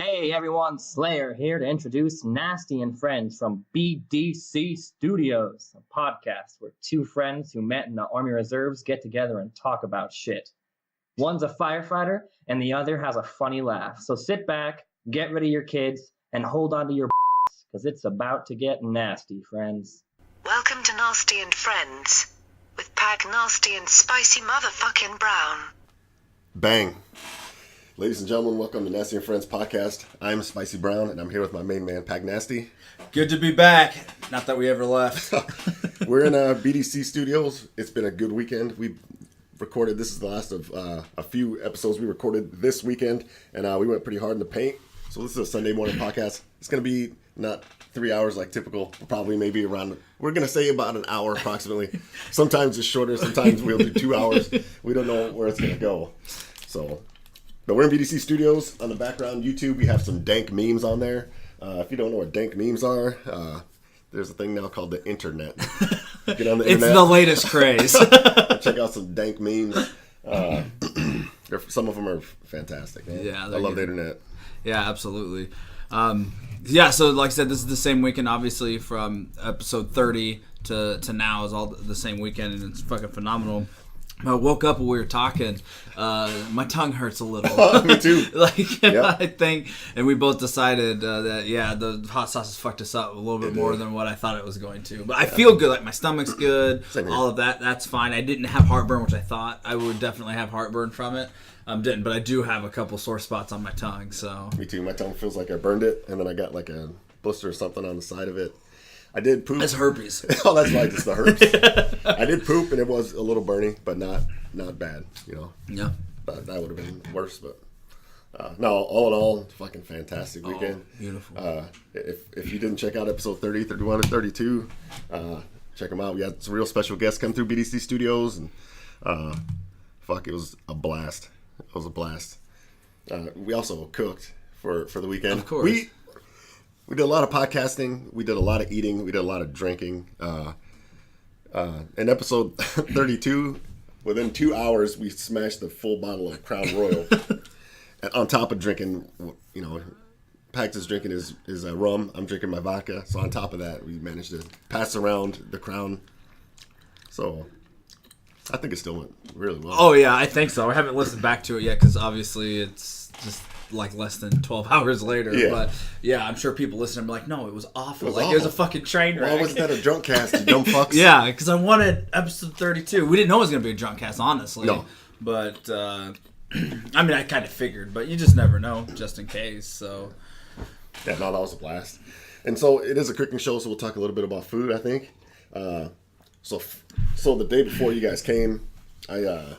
Hey everyone, Slayer here to introduce Nasty and Friends from BDC Studios, a podcast where two friends who met in the Army Reserves get together and talk about shit. One's a firefighter and the other has a funny laugh. So sit back, get rid of your kids, and hold on to your because it's about to get nasty, friends. Welcome to Nasty and Friends with Pagnasty and Spicy Motherfucking Brown. Bang. Ladies and gentlemen, welcome to Nasty and Friends podcast. I'm Spicy Brown, and I'm here with my main man, Pagnasty. Good to be back. Not that we ever left. We're in BDC Studios. It's been a good weekend. We recorded, this is the last of a few episodes we recorded this weekend, and we went pretty hard in the paint. So this is a Sunday morning podcast. It's going to be not 3 hours like typical, probably maybe around, we're going to say about an hour approximately. Sometimes it's shorter, sometimes we'll do 2 hours. We don't know where it's going to go. But we're in BDC Studios. On the background, YouTube, we have some dank memes on there. If you don't know what dank memes are, there's a thing now called the internet. Get on the internet. It's the latest craze. Check out some dank memes. Some of them are fantastic, man. Yeah, I love the internet. Yeah, absolutely. So like I said, this is the same weekend, obviously, from episode 30 to now is all the same weekend, and it's fucking phenomenal. I woke up when we were talking. My tongue hurts a little. Me too. I think, and we both decided that the hot sauce has fucked us up a little bit more than what I thought it was going to. But I feel good. Like my stomach's good. All of that. That's fine. I didn't have heartburn, which I thought I would definitely have heartburn from it. Didn't, but I do have a couple sore spots on my tongue. So me too. My tongue feels like I burned it, and then I got like a blister or something on the side of it. I did poop. That's herpes. Oh, that's right. It's the herpes. I did poop, and it was a little burning, but not bad, you know. Yeah. But that would have been worse, but no, all in all, fucking fantastic weekend. Beautiful. If you didn't check out episode 30, 31, and 32, check them out. We had some real special guests come through BDC Studios, and it was a blast. It was a blast. We also cooked for the weekend. Of course. We did a lot of podcasting. We did a lot of eating. We did a lot of drinking. In episode 32, within 2 hours, we smashed the full bottle of Crown Royal. And on top of drinking, you know, Pax is drinking his rum. I'm drinking my vodka. So on top of that, we managed to pass around the Crown. So I think it still went really well. Oh, yeah, I think so. I haven't listened back to it yet because obviously it's just like less than 12 hours later. Yeah. But yeah, I'm sure people listening are like, no, it was awful. It was a fucking train wreck. Why wasn't that a drunk cast, you dumb fucks? Yeah, because I wanted episode 32. We didn't know it was going to be a drunk cast, honestly. No. But, I mean, I kind of figured, but you just never know, just in case, so. Yeah, no, that was a blast. And so it is a cooking show, so we'll talk a little bit about food, I think. So the day before you guys came, I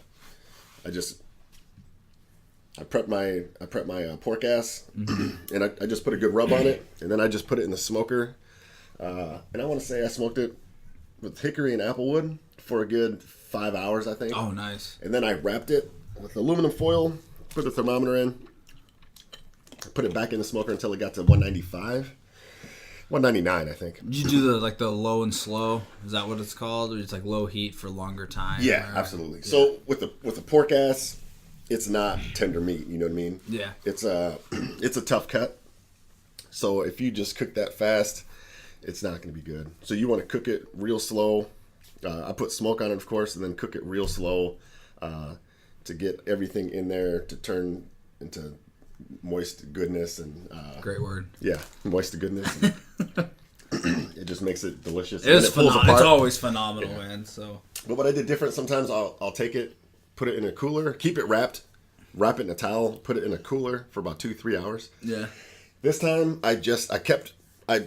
prepped my pork ass, and I just put a good rub on it, and then I just put it in the smoker. And I want to say I smoked it with hickory and applewood for a good 5 hours, I think. Oh, nice. And then I wrapped it with aluminum foil, put the thermometer in, put it back in the smoker until it got to 195. 199, I think. Did you do the low and slow? Is that what it's called? Or it's like low heat for longer time? Yeah, absolutely. Yeah. So with the pork ass, it's not tender meat, you know what I mean? Yeah. It's a tough cut. So if you just cook that fast, it's not going to be good. So you want to cook it real slow. I put smoke on it, of course, and then cook it real slow to get everything in there to turn into moist goodness and great word. Yeah, moist to goodness. It just makes it delicious. It is phenomenal. It's always phenomenal, yeah. Man. So, but what I did different, sometimes I'll take it, put it in a cooler, keep it wrapped, wrap it in a towel, put it in a cooler for about 2-3 hours. Yeah. This time I kept a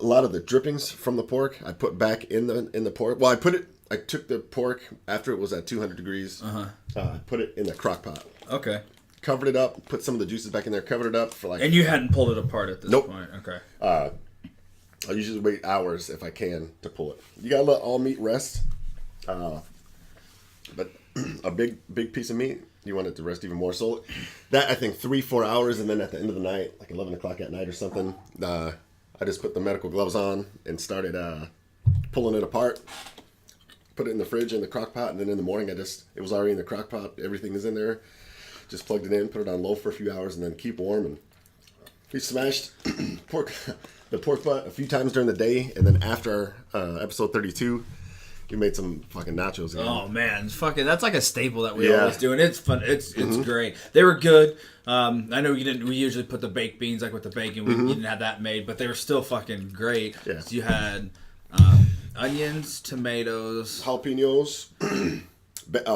lot of the drippings from the pork I put back in the pork. Well, I took the pork after it was at 200 degrees. I put it in the crock pot. Okay. Covered it up, put some of the juices back in there, covered it up for like... And you hadn't pulled it apart at this point? Okay. I usually wait hours if I can to pull it. You gotta let all meat rest. But a big piece of meat, you want it to rest even more. So that, I think, 3-4 hours, and then at the end of the night, like 11 o'clock at night or something, I just put the medical gloves on and started pulling it apart. Put it in the fridge in the crock pot, and then in the morning it was already in the crock pot. Everything is in there. Just plugged it in, put it on low for a few hours, and then keep warm. And We smashed the pork butt a few times during the day, and then after episode 32, we made some fucking nachos again. Oh man, that's like a staple that we Yeah. always do, and it's fun. It's great. They were good. I know we usually put the baked beans like with the bacon. We didn't have that made, but they were still fucking great. Yeah. So you had onions, tomatoes, Jalapenos,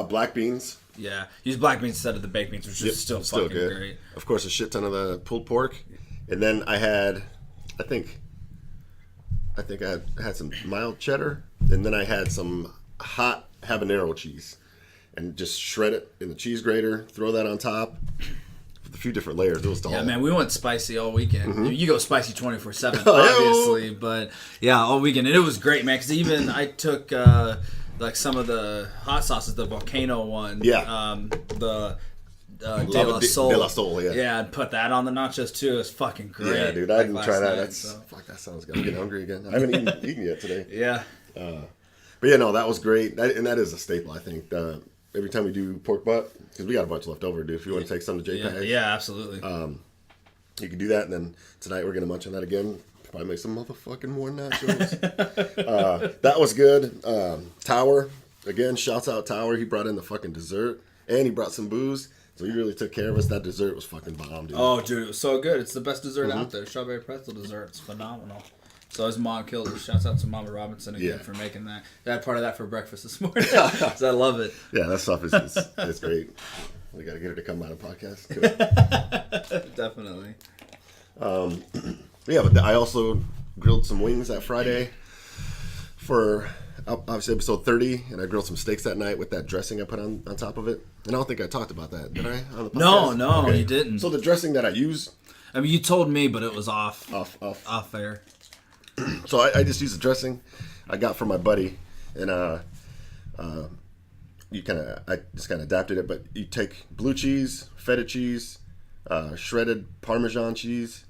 black beans. Yeah, use black beans instead of the baked beans, which is still fucking good. great. Of course, a shit ton of the pulled pork, and then I had, I think I had some mild cheddar, and then I had some hot habanero cheese, and just shred it in the cheese grater, throw that on top, with a few different layers. It was Yeah, man, we went spicy all weekend. You go spicy 24/7, Oh, obviously, but yeah, all weekend, and it was great, man. Because even I took like some of the hot sauces, the volcano one, the De La Soul. De La Soul, yeah. Yeah, and put that on the nachos too. It's fucking great. Yeah, dude, I didn't try that. Night, Fuck, that sounds good. I'm getting hungry again. I haven't eaten yet today. Yeah. But yeah, no, that was great. And that is a staple, I think. Every time we do pork butt, because we got a bunch left over, dude. If you want to take some to JPEG. Yeah, absolutely. You can do that, and then tonight we're going to munch on that again. Probably make some motherfucking more nachos. That was good. Tower, again, shouts out Tower. He brought in the fucking dessert, and he brought some booze. So he really took care of us. That dessert was fucking bomb, dude. Oh, dude, it was so good. It's the best dessert out there. Strawberry pretzel dessert. It's phenomenal. So his mom killed it. Shouts out to Mama Robinson again for making that. I had part of that for breakfast this morning. So I love it. Yeah, that stuff is great. We got to get her to come on a podcast. Definitely. Yeah, but I also grilled some wings that Friday for obviously episode 30, and I grilled some steaks that night with that dressing I put on top of it. And I don't think I talked about that, did I? On the podcast? No, you didn't. So the dressing that I use, I mean, you told me, but it was off air. So I just use the dressing I got from my buddy, and I just kind of adapted it. But you take blue cheese, feta cheese, shredded Parmesan cheese,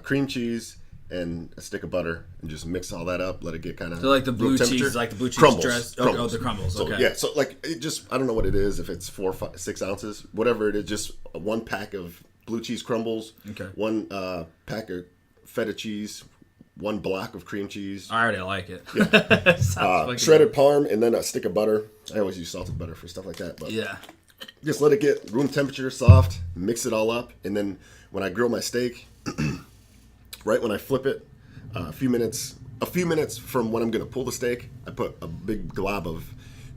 cream cheese, and a stick of butter, and just mix all that up. Let it get kind of So like the blue cheese, crumbles. dress. Crumbles. Oh, the crumbles. So, Okay. yeah, so like it just, I don't know what it is. If it's 4, 5, 6 ounces, whatever it is, just one pack of blue cheese crumbles. Okay. One pack of feta cheese. One block of cream cheese. I already like it. Yeah. Shredded parm, and then a stick of butter. I always use salted butter for stuff like that. But Yeah. just let it get room temperature, soft, mix it all up, and then when I grill my steak, right when I flip it, a few minutes from when I'm going to pull the steak, I put a big glob of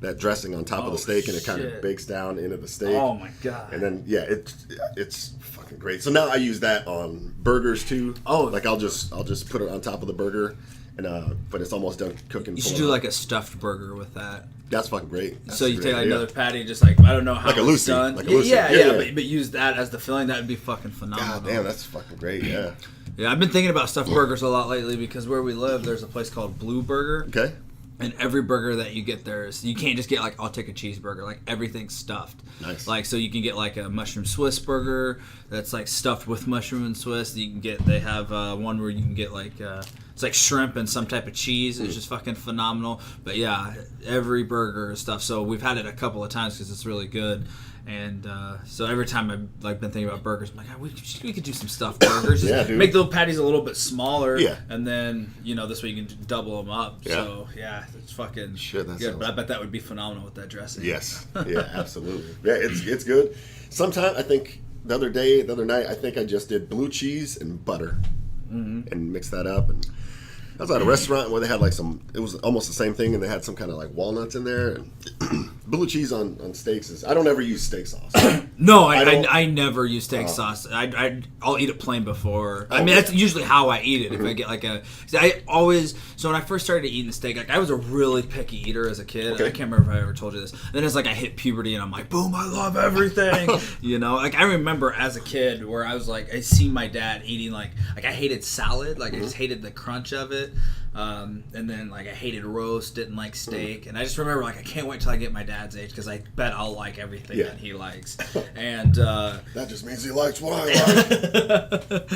that dressing on top of the steak, and it kind of bakes down into the steak. Oh my god! And then it's fucking great. So now I use that on burgers too. Oh, like I'll just put it on top of the burger, and but it's almost done cooking. You should do like a stuffed burger with that. That's fucking great. So you take like another patty, just like I don't know how like it's done. Like a Lucy. Yeah. But use that as the filling. That would be fucking phenomenal. God damn, that's fucking great. Yeah. Yeah, I've been thinking about stuffed burgers a lot lately because where we live, there's a place called Blue Burger. Okay. And every burger that you get there is, you can't just get like, I'll take a cheeseburger. Like everything's stuffed. Nice. Like, so you can get like a mushroom Swiss burger that's like stuffed with mushroom and Swiss. They have one where you can get like, it's like shrimp and some type of cheese. It's just fucking phenomenal. But yeah, every burger is stuffed. So we've had it a couple of times because it's really good. And so every time I've like been thinking about burgers, I'm like, we could do some stuffed burgers. Just Yeah, dude. make the patties a little bit smaller. Yeah. And then, this way you can double them up. Yeah. So, yeah, it's fucking Shit, that good. sounds- But I bet that would be phenomenal with that dressing. Yes. Yeah, absolutely. Yeah, it's good. Sometimes I think the other night, I think I just did blue cheese and butter and mixed that up. And I was at a restaurant where they had like it was almost the same thing, and they had some kind of like walnuts in there. And blue cheese on steaks I don't ever use steak sauce. No, I never use steak sauce. I'll eat it plain before. I mean, that's usually how I eat it. If I get like so when I first started eating steak, like I was a really picky eater as a kid. Okay. I can't remember if I ever told you this. Then it's like I hit puberty and I'm like, boom, I love everything. Like I remember as a kid where I was like, I see my dad eating like I hated salad. Like I just hated the crunch of it. And then like I hated roast, didn't like steak. And I just remember like I can't wait till I get my dad's age because I bet I'll like everything that he likes. And That just means he likes what I like.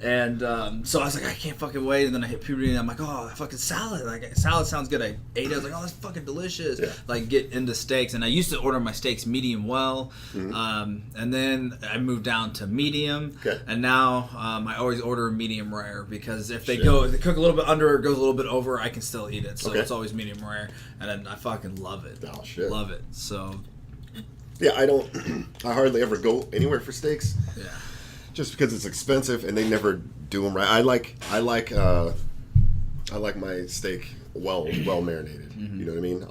And so I was like, I can't fucking wait. And then I hit puberty, and I'm like, oh, fucking salad. Like, salad sounds good. I ate it. I was like, oh, that's fucking delicious. Yeah. Like, get into steaks. And I used to order my steaks medium well. And then I moved down to medium. Okay. And now I always order medium rare because if they cook a little bit under or goes a little bit over, I can still eat it. So it's always medium rare. And then I fucking love it. Oh, shit. Love it. So... Yeah, I hardly ever go anywhere for steaks. Yeah. Just because it's expensive and they never do them right. I like my steak well marinated. You know what I mean?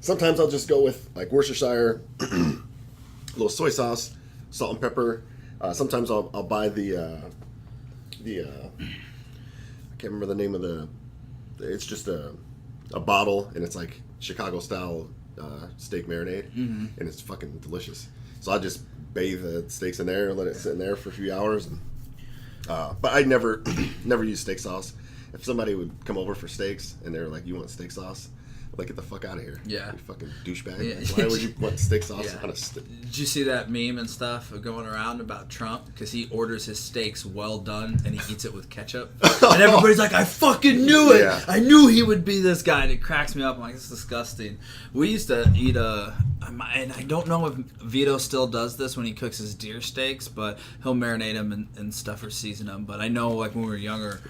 Sometimes I'll just go with like Worcestershire, a little soy sauce, salt and pepper. Sometimes I'll buy the I can't remember the name of it's just a bottle and it's like Chicago style steak marinade, and it's fucking delicious. So I just bathe the steaks in there, let it sit in there for a few hours, and but I never use steak sauce. If somebody would come over for steaks and they're like, "You want steak sauce?" I'm like, get the fuck out of here. Yeah. You fucking douchebag. Yeah. Like, why would you want steak sauce on a steak? Did you see that meme and stuff going around about Trump? Because he orders his steaks well done and he eats it with ketchup. And everybody's like, I fucking knew it. Yeah. I knew he would be this guy. And it cracks me up. I'm like, it's disgusting. We used to eat and I don't know if Vito still does this when he cooks his deer steaks, but he'll marinate them and stuff or season them. But I know like when we were younger...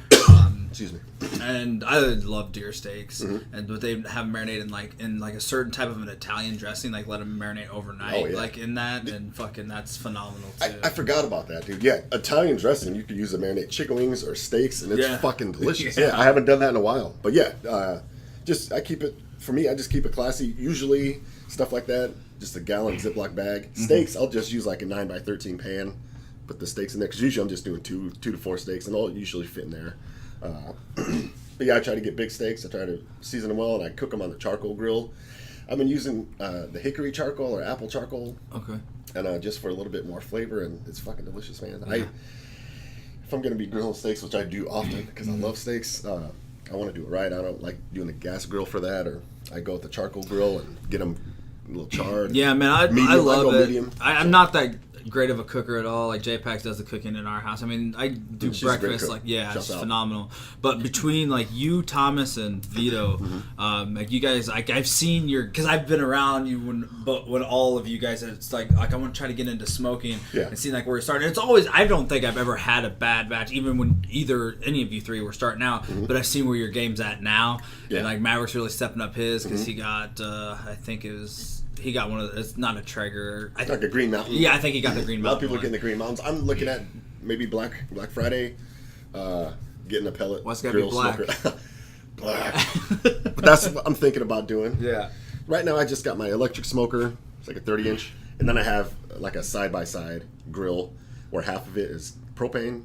Excuse me. And I love deer steaks, but they have them marinated in like a certain type of an Italian dressing, like let them marinate overnight, like in that, and fucking that's phenomenal too. I forgot about that, dude. Yeah, Italian dressing, you could use to marinate chicken wings or steaks, and it's fucking delicious. Yeah, I haven't done that in a while, but yeah, I just keep it classy. Usually stuff like that, just a gallon Ziploc bag. Steaks, I'll just use like a 9x13 pan, put the steaks in there because usually I'm just doing two to four steaks, and they'll usually fit in there. But yeah, I try to get big steaks. I try to season them well, and I cook them on the charcoal grill. I've been using the hickory charcoal or apple charcoal. Okay. And just for a little bit more flavor, and it's fucking delicious, man. Yeah. If I'm going to be grilling steaks, which I do often because I love steaks, I want to do it right. I don't like doing the gas grill for that, or I go with the charcoal grill and get them a little charred. Yeah, man, I love it. I'm not that great of a cooker at all. Like J-Pax does the cooking in our house. I mean, I do breakfast. Like, it's phenomenal. But between like you, Thomas, and Vito, like you guys, like I've seen because I've been around you when all of you guys. It's like I want to try to get into smoking and see like where you're starting. It's always I don't think I've ever had a bad batch, even when any of you three were starting out. But I've seen where your game's at now, and like Maverick's really stepping up his because he got I think it was. He got one of the, it's not a Traeger. Like a Green Mountain. Yeah, I think he got the Green Mountain. A lot of people are getting the Green Mountains. I'm looking at maybe Black Friday, getting a pellet. What's gotta be black? Black. But that's what I'm thinking about doing. Yeah. Right now I just got my electric smoker. It's like a 30-inch. And then I have like a side-by-side grill where half of it is propane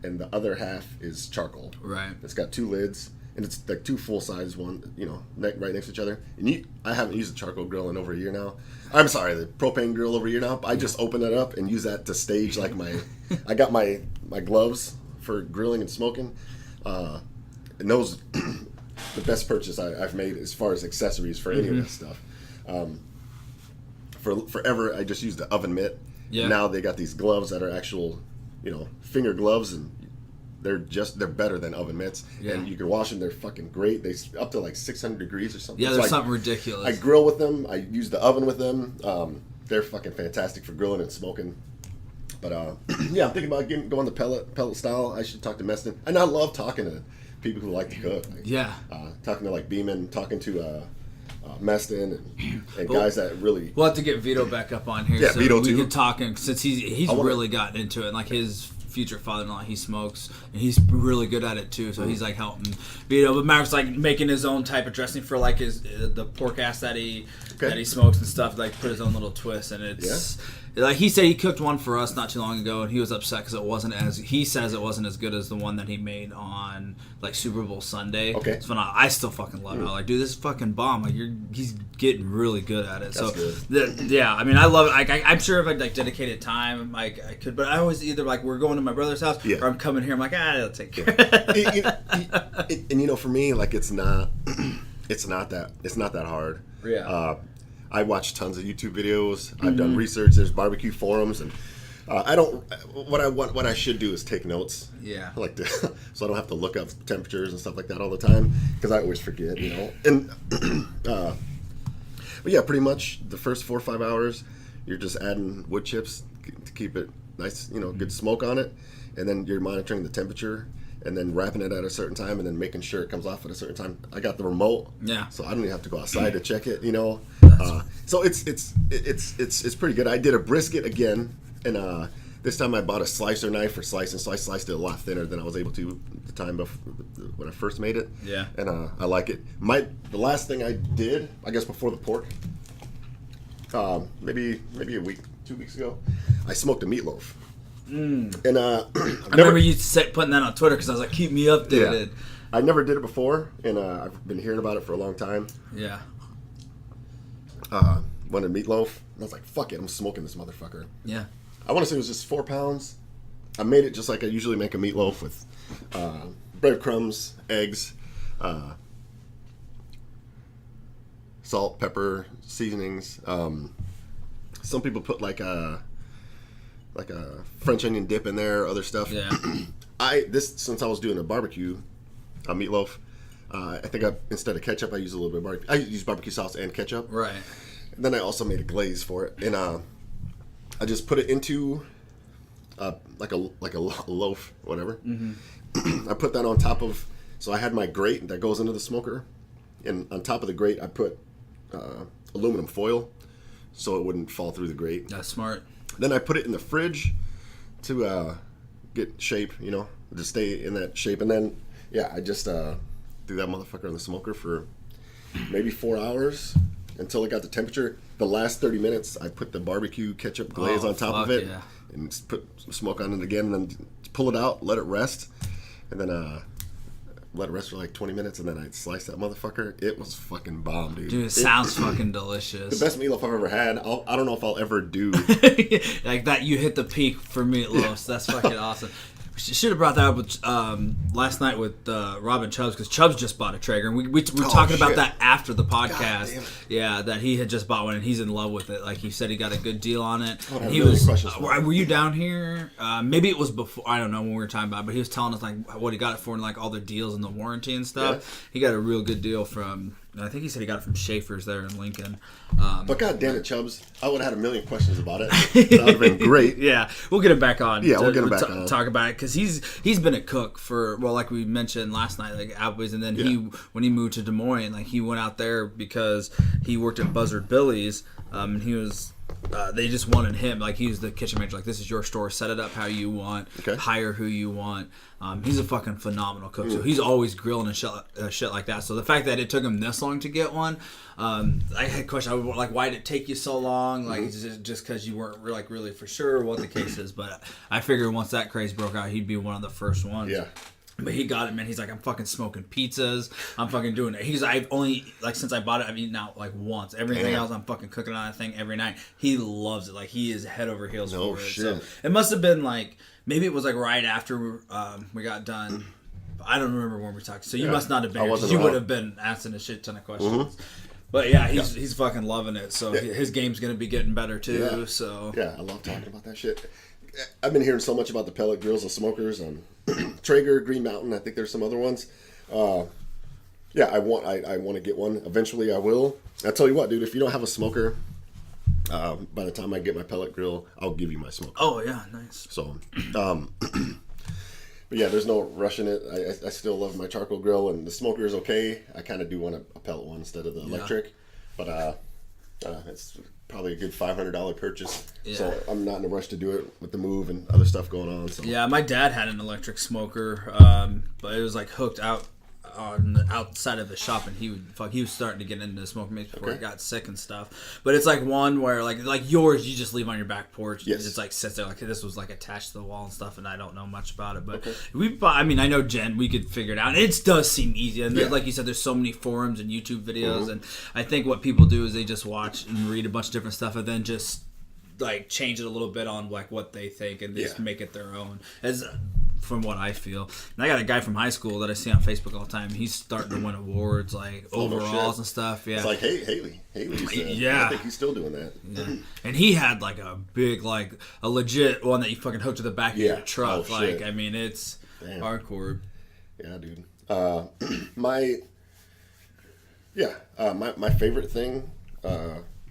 and the other half is charcoal. Right. It's got two lids. And it's like two full-size one, right next to each other. And I haven't used a charcoal grill in over a year now. I'm sorry, the propane grill over a year now. I just open it up and use that to stage like I got my gloves for grilling and smoking. And those, the best purchase I've made as far as accessories for any of that stuff. Forever, I just used the oven mitt. Yeah. Now they got these gloves that are actual, finger gloves, and they're better than oven mitts, and you can wash them. They're fucking great. They up to like 600 degrees or something. Yeah, there's something ridiculous. I grill with them. I use the oven with them. They're fucking fantastic for grilling and smoking. But I'm thinking about going the pellet style. I should talk to Meston, and I love talking to people who like to cook. Like, talking to like Beeman, talking to Meston and guys that really. We'll have to get Vito back up on here. Yeah, so Vito we too. can talk since he's really gotten into it, and like his future father-in-law, he smokes and he's really good at it too, so he's like helping Vito. But Maverick's like making his own type of dressing for like the pork ass that he smokes and stuff, like put his own little twist, and it's like he said he cooked one for us not too long ago, and he was upset because it wasn't as good as the one that he made on like Super Bowl Sunday. Okay, it's phenomenal. I still fucking love it. I'm like, dude, this is fucking bomb. Like he's getting really good at it. That's so good. I mean, I love it. I'm sure if I like dedicated time, like I could, but I always either like we're going to my brother's house or I'm coming here. I'm like, I'll take care. And for me, like it's not that hard. Yeah. I watch tons of YouTube videos. I've done research. There's barbecue forums, and I don't. What I should do is take notes. Yeah. I like to, so I don't have to look up temperatures and stuff like that all the time because I always forget, you know. And but yeah, pretty much the first 4 or 5 hours, you're just adding wood chips to keep it nice, you know, good smoke on it, and then you're monitoring the temperature. And then wrapping it at a certain time, and then making sure it comes off at a certain time. I got the remote, so I don't even have to go outside to check it. You know, so it's pretty good. I did a brisket again, and this time I bought a slicer knife for slicing, so I sliced it a lot thinner than I was able to the time before when I first made it. Yeah, and I like it. The last thing I did, I guess before the pork, maybe a week, 2 weeks ago, I smoked a meatloaf. And I remember you putting that on Twitter because I was like, keep me updated. Yeah. I never did it before, and I've been hearing about it for a long time. Yeah. Wanted meatloaf, and I was like, fuck it, I'm smoking this motherfucker. Yeah. I want to say it was just 4 pounds. I made it just like I usually make a meatloaf with breadcrumbs, eggs, salt, pepper, seasonings. Some people put like a French onion dip in there, other stuff. Yeah. Since I was doing a barbecue, a meatloaf, I think instead of ketchup, I use a little bit of barbecue. I use barbecue sauce and ketchup. Right. And then I also made a glaze for it, and I just put it into like a loaf, whatever. Mm-hmm. I put that on top of. So I had my grate that goes into the smoker, and on top of the grate, I put aluminum foil, so it wouldn't fall through the grate. That's smart. Then I put it in the fridge to get shape, you know, to stay in that shape. And then, I just threw that motherfucker in the smoker for maybe 4 hours until it got the temperature. The last 30 minutes, I put the barbecue ketchup glaze on top of it and put some smoke on it again. And then pull it out, let it rest, and then let it rest for like 20 minutes, and then I sliced that motherfucker. It was fucking bomb, dude. Dude, it sounds fucking delicious. The best meatloaf I've ever had. I don't know if I'll ever do. Like that, you hit the peak for meatloafs. That's fucking awesome. Should have brought that up with, last night with Robin Chubbs, because Chubbs just bought a Traeger, and we were talking about that after the podcast. Yeah, that he had just bought one, and he's in love with it. Like he said, he got a good deal on it. And he was. Were you down here? Maybe it was before. I don't know when we were talking about it, but he was telling us like what he got it for and like all the deals and the warranty and stuff. Yeah. He got a real good deal from. I think he said he got it from Schaefer's there in Lincoln. But God damn it, Chubbs. I would have had a million questions about it. That would have been great. Yeah, we'll get him back on. Yeah, we'll get him back on. Talk about it, because he's been a cook for, well, like we mentioned last night, like Applebee's, and then when he moved to Des Moines, like he went out there because he worked at Buzzard Billy's, and he was... they just wanted him, like he was the kitchen manager, like this is your store, set it up how you want, hire who you want. He's a fucking phenomenal cook, so he's always grilling and shit like that. So the fact that it took him this long to get one, I had a question. I was like, why did it take you so long? Like just because you weren't really for sure what the case is. But I figured once that craze broke out, he'd be one of the first ones. Yeah. But he got it, man. He's like, I'm fucking smoking pizzas. I'm fucking doing it. I've only, like, since I bought it, I've eaten out, like, once. Everything else, I'm fucking cooking on that thing every night. He loves it. Like, he is head over heels for it. Shit. So it must have been, like, maybe it was, like, right after we got done. I don't remember when we talked. So you must not have been here, because you would have been asking a shit ton of questions. Mm-hmm. But, yeah, he's fucking loving it. So his game's going to be getting better, too. Yeah. So yeah, I love talking about that shit. I've been hearing so much about the pellet grills and smokers and Traeger, Green Mountain. I think there's some other ones. I want to get one. Eventually I will. I'll tell you what, dude, if you don't have a smoker, by the time I get my pellet grill, I'll give you my smoker. Oh, yeah, nice. So, but yeah, there's no rush in it. I still love my charcoal grill, and the smoker is okay. I kind of do want a pellet one instead of the electric. But it's probably a good $500 purchase. Yeah. So I'm not in a rush to do it with the move and other stuff going on. So. Yeah, my dad had an electric smoker, but it was like hooked out on the outside of the shop, and he was starting to get into smoking maybe before he got sick and stuff. But it's like one where like yours, you just leave on your back porch. Yes. It's like sits there. Like this was like attached to the wall and stuff, and I don't know much about it. But I know Jen, we could figure it out. And it does seem easy. And like you said, there's so many forums and YouTube videos, and I think what people do is they just watch and read a bunch of different stuff, and then just like change it a little bit on like what they think and just make it their own. from what I feel. And I got a guy from high school that I see on Facebook all the time. He's starting to win awards, like overalls and stuff. Yeah, it's like Haley's. Yeah, I think he's still doing that. Yeah. And he had like a big, like a legit one that you fucking hook to the back of your truck. Like, I mean, it's hardcore. Yeah, dude. My favorite thing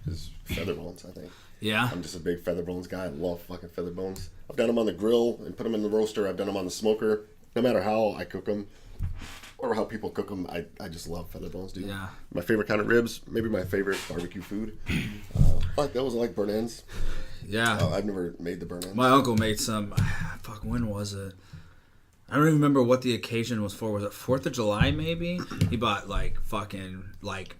is feather bones, I think. Yeah. I'm just a big feather bones guy. I love fucking feather bones. I've done them on the grill and put them in the roaster. I've done them on the smoker. No matter how I cook them or how people cook them, I just love feather bones, dude. Yeah. My favorite kind of ribs, maybe my favorite barbecue food. Those are like burnt ends. Yeah. I've never made the burnt ends. My uncle made some. When was it? I don't even remember what the occasion was for. Was it 4th of July maybe? He bought like fucking like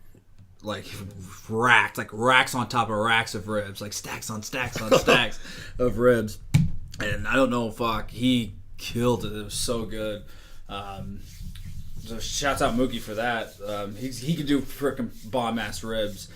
racks on top of racks of ribs, like stacks on stacks on stacks of ribs. And I don't know, he killed it. It was so good. So shouts out Mookie for that. He could do freaking bomb ass ribs.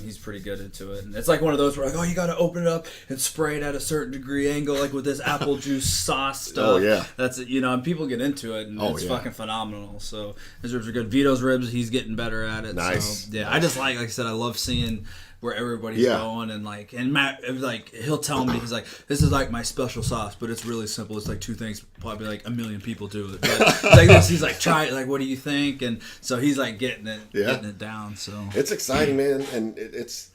He's pretty good into it. And it's like one of those where like, you got to open it up and spray it at a certain degree angle, like with this apple juice sauce stuff. Oh, yeah. That's it, and people get into it, and it's fucking phenomenal. So his ribs are good. Vito's ribs, he's getting better at it. Nice. So, yeah, I just like I said, I love seeing where everybody's going, and Matt, like, he'll tell me, he's like, this is like my special sauce, but it's really simple. It's like two things, probably like a million people do it. But like this, he's like, try it. Like, what do you think? And so he's like getting it down. So it's exciting, man, and it's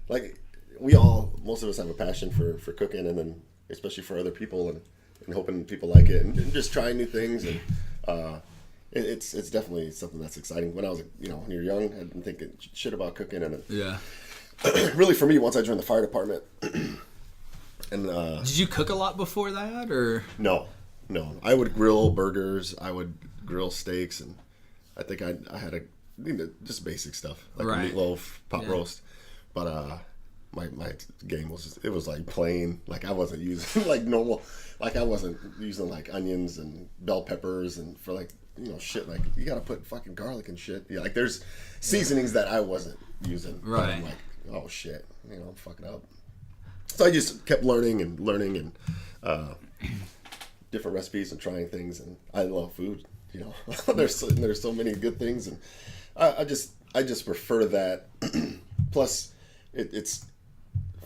like most of us have a passion for cooking, and then especially for other people, and hoping people like it, and just trying new things, and it's definitely something that's exciting. When I was when you're young, I didn't think shit about cooking, and really for me, once I joined the fire department, and did you cook a lot before that, or no? I would grill burgers, I would grill steaks, and I think I had just basic stuff like a meatloaf, pot roast, but my game was like plain, like I wasn't using like normal, like I wasn't using like onions and bell peppers and for like shit, like you gotta put fucking garlic and shit. Yeah, like there's seasonings that I wasn't using. Right. I'm like, oh shit, I'm fucking up. So I just kept learning and different recipes and trying things, and I love food. There's so many good things, and I just prefer that. Plus, it's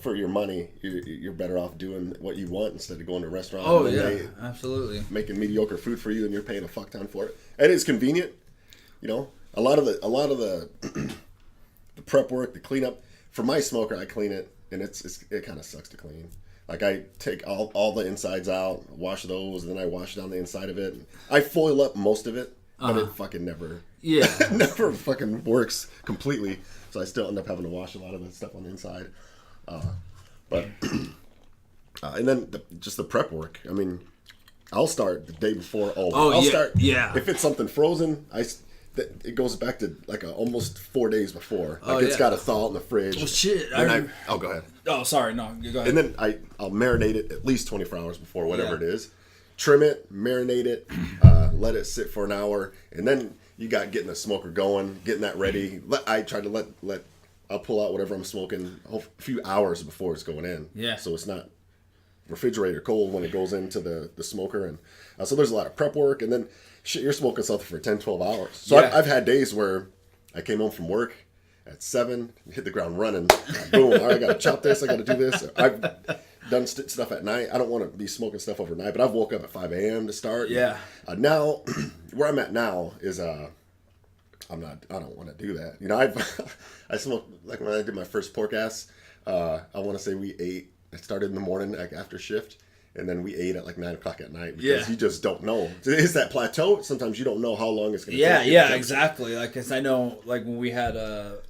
for your money. You're better off doing what you want instead of going to a restaurant. Oh yeah, absolutely. Making mediocre food for you, and you're paying a fuck ton for it. And it's convenient. A lot of the the prep work, the cleanup. For my smoker, I clean it, and it kind of sucks to clean. Like I take all the insides out, wash those, and then I wash down the inside of it. I foil up most of it, but it fucking never never fucking works completely. So I still end up having to wash a lot of the stuff on the inside. But and then just the prep work. I mean, I'll start the day before. I'll start. Yeah. If it's something frozen, it goes back to like almost 4 days before. Like it's got to thaw out in the fridge. Oh shit! Go ahead. Oh, sorry. No, go ahead. And then I'll marinate it at least 24 hours before, whatever it is. Trim it, marinate it, let it sit for an hour, and then you got getting the smoker going, getting that ready. I try to let I'll pull out whatever I'm smoking a few hours before it's going in. Yeah. So it's not refrigerator cold when it goes into the smoker. And so there's a lot of prep work. And then shit, you're smoking something for 10, 12 hours. So I've had days where I came home from work at 7, hit the ground running. Boom. All right, I got to chop this. I got to do this. I've done stuff at night. I don't want to be smoking stuff overnight, but I've woke up at 5 a.m. to start. Yeah. Now, where I'm at now is I don't want to do that. I smoked, like when I did my first pork ass, I want to say I started in the morning, like after shift, and then we ate at like 9 o'clock at night because you just don't know. It's that plateau. Sometimes you don't know how long it's going to take. Yeah, exactly. Like, cause I know, like when we had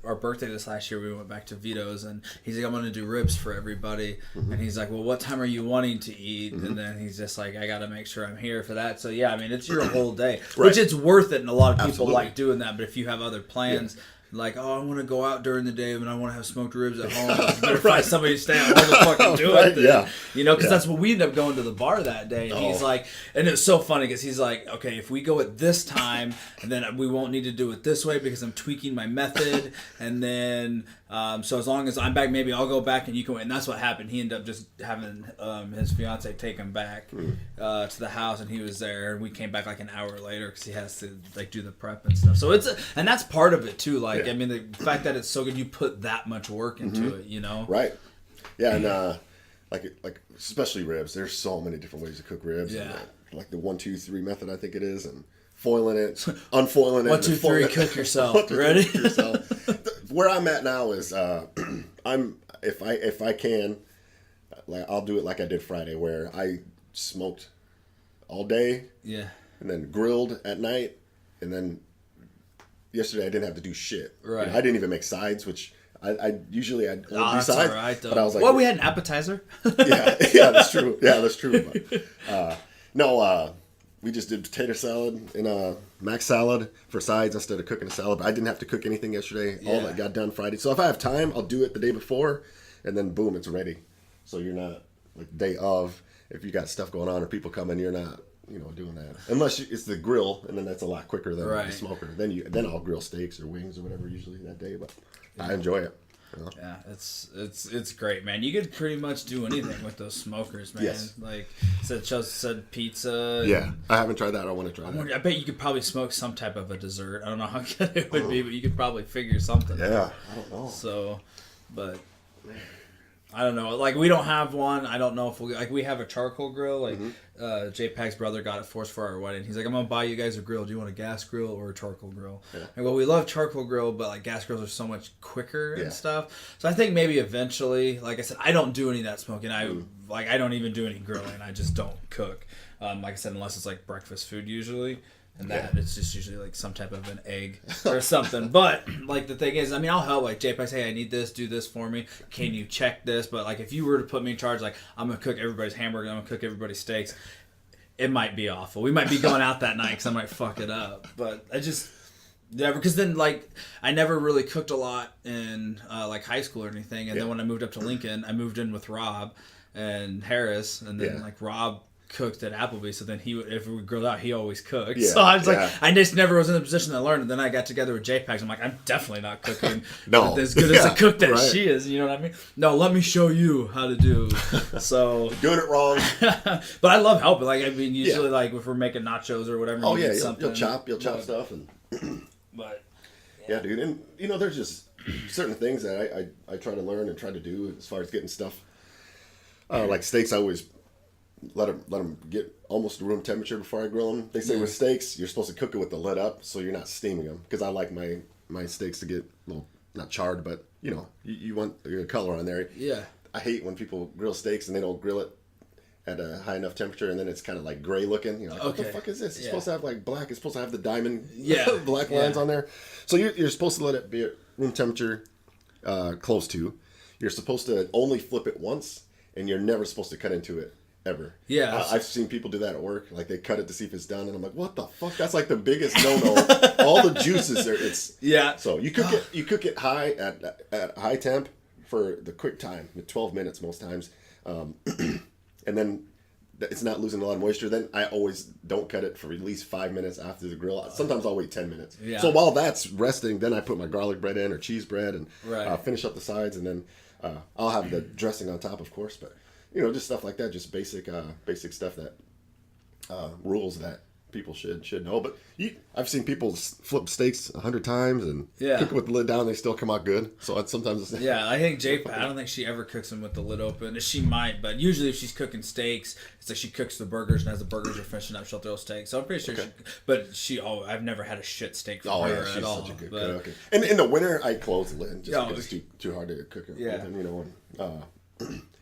our birthday this last year, we went back to Vito's, and he's like, I'm going to do ribs for everybody. Mm-hmm. And he's like, well, what time are you wanting to eat? Mm-hmm. And then he's just like, I got to make sure I'm here for that. So yeah, I mean, it's your whole day, which it's worth it. And a lot of people like doing that. But if you have other plans, like, I want to go out during the day, but I want to have smoked ribs at home. You better find somebody to stay at home to fucking do it. Then. Yeah. Because that's what we ended up going to the bar that day. And he's like, and it's so funny because he's like, okay, if we go at this time, and then we won't need to do it this way because I'm tweaking my method. And then So as long as I'm back, maybe I'll go back and you can wait. And that's what happened. He ended up just having his fiance take him back to the house, and he was there. And we came back like an hour later because he has to like do the prep and stuff. So and that's part of it too. Like I mean, the fact that it's so good, you put that much work into it. You know, right? Yeah, and like especially ribs. There's so many different ways to cook ribs. Yeah, and, like the 1, 2, 3 method, I think it is, and foiling it, unfoiling it. 1, 2, 3, cook yourself. Ready? Cook yourself. Where I'm at now is if I can, like I'll do it like I did Friday, where I smoked all day, and then grilled at night, and then yesterday I didn't have to do shit. Right. I didn't even make sides, which I usually I'd do that's sides, all right, but I was like, well, we had an appetizer. yeah, that's true. Yeah, that's true. But, we just did potato salad and mac salad for sides instead of cooking a salad. But I didn't have to cook anything yesterday. All that got done Friday. So if I have time, I'll do it the day before, and then boom, it's ready. So you're not like day of. If you got stuff going on or people coming, you're not doing that. Unless it's the grill, and then that's a lot quicker than the smoker. Then I'll grill steaks or wings or whatever usually that day. But I enjoy it. Yeah, it's great, man. You could pretty much do anything with those smokers, man. Yes. Like said pizza. Yeah, I haven't tried that. I want to try that. I bet you could probably smoke some type of a dessert. I don't know how good it would be, but you could probably figure something. Yeah, I don't know. So, but I don't know. Like we don't have one. I don't know if we have a charcoal grill. Like J-Pac's brother got it for us for our wedding. He's like, I'm gonna buy you guys a grill. Do you want a gas grill or a charcoal grill? Yeah. And well, we love charcoal grill, but like gas grills are so much quicker and stuff. So I think maybe eventually, like I said, I don't do any of that smoking. I don't even do any grilling. I just don't cook. Like I said, unless it's like breakfast food usually. And that it's just usually like some type of an egg or something. But like the thing is, I mean, I'll help. Like JPEG, hey, I need this, do this for me. Can you check this? But like if you were to put me in charge, like I'm gonna cook everybody's hamburger, I'm gonna cook everybody's steaks, it might be awful. We might be going out that night because I might fuck it up. But I just never, because then like I never really cooked a lot in like high school or anything. And then when I moved up to Lincoln, I moved in with Rob and Harris, and then like Rob cooked at Applebee's, so then if we grilled out, he always cooked. So I was like, I just never was in a position to learn. And then I got together with JPEG. I'm like, I'm definitely not cooking as good as a cook that she is. You know what I mean? No, let me show you how to do. So doing it wrong. But I love helping. Like I mean, usually like if we're making nachos or whatever. Oh yeah, you'll chop stuff and. But yeah, dude, and there's just certain things that I try to learn and try to do as far as getting stuff. Like steaks, I always let them get almost room temperature before I grill them. They say with steaks, you're supposed to cook it with the lid up, so you're not steaming them. Because I like my steaks to get a little, not charred, but you want your color on there. Yeah. I hate when people grill steaks and they don't grill it at a high enough temperature, and then it's kind of like gray looking. You're like, what the fuck is this? It's supposed to have like black. It's supposed to have the diamond black lines on there. So you're supposed to let it be at room temperature close to. You're supposed to only flip it once, and you're never supposed to cut into it. Ever. Yeah. I've seen people do that at work. Like they cut it to see if it's done, and I'm like, what the fuck? That's like the biggest no-no. All the juices there. So you cook it high at high temp for the quick time, 12 minutes most times, and then it's not losing a lot of moisture. Then I always don't cut it for at least 5 minutes after the grill. Sometimes I'll wait 10 minutes. Yeah. So while that's resting, then I put my garlic bread in or cheese bread and finish up the sides, and then I'll have the dressing on top, of course, but. Just stuff like that, just basic stuff that rules that people should know. But I've seen people flip steaks 100 times and cook it with the lid down. They still come out good. So sometimes it's I think I don't think she ever cooks them with the lid open. She might, but usually if she's cooking steaks, it's like she cooks the burgers, and as the burgers are finishing up, she'll throw steaks. So I'm pretty sure I've never had a shit steak from her at all. Such a good cook. And in the winter, I close the lid just because it's too hard to cook it. Yeah.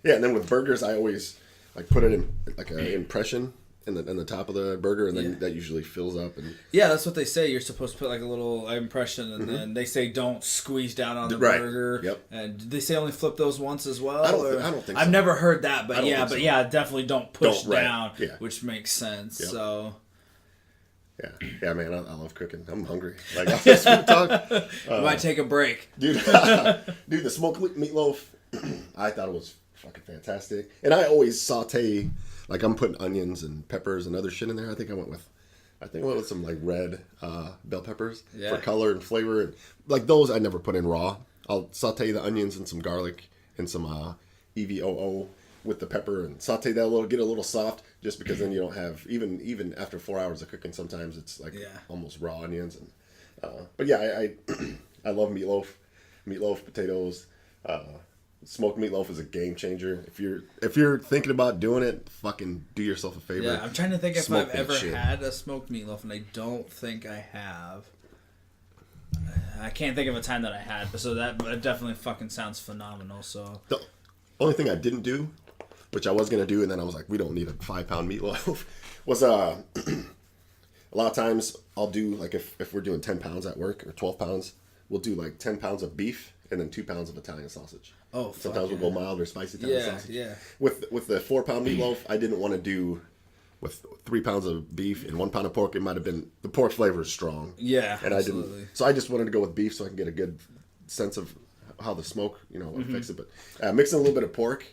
And then with burgers, I always like put it in like an impression in the top of the burger, and then that usually fills up. And that's what they say. You're supposed to put like a little impression, and then they say don't squeeze down on the burger. Yep. And they say only flip those once as well. I don't think so. I've never heard that, but definitely don't push down, which makes sense. Yep. So. Yeah, man, I love cooking. I'm hungry. Like after this food talk, we might take a break, dude. The smoked meatloaf, I thought it was fucking fantastic. And I always saute, like I'm putting onions and peppers and other shit in there. I think I went with some like red bell peppers for color and flavor. And like those I never put in raw. I'll saute the onions and some garlic and some EVOO with the pepper and saute that a little, get a little soft, just because then you don't have, even after 4 hours of cooking, sometimes it's like almost raw onions. And but yeah, I love meatloaf, potatoes. Smoked meatloaf is a game changer. If you're thinking about doing it, fucking do yourself a favor. Yeah, I'm trying to think if I've ever had a smoked meatloaf, and I don't think I have. I can't think of a time that I had, but so that definitely fucking sounds phenomenal. So the only thing I didn't do, which I was gonna do, and then I was like, we don't need a 5-pound meatloaf, was a lot of times I'll do, like, if we're doing 10 pounds at work or 12 pounds, we'll do like 10 pounds of beef and then 2 pounds of Italian sausage. Oh, sometimes we'll go mild or spicy Italian sausage. Yeah. With the 4-pound meatloaf, I didn't want to do with 3 pounds of beef and 1 pound of pork. It might have been, the pork flavor is strong. Yeah, and absolutely. I didn't. So I just wanted to go with beef so I can get a good sense of how the smoke, affects it. But mixing a little bit of pork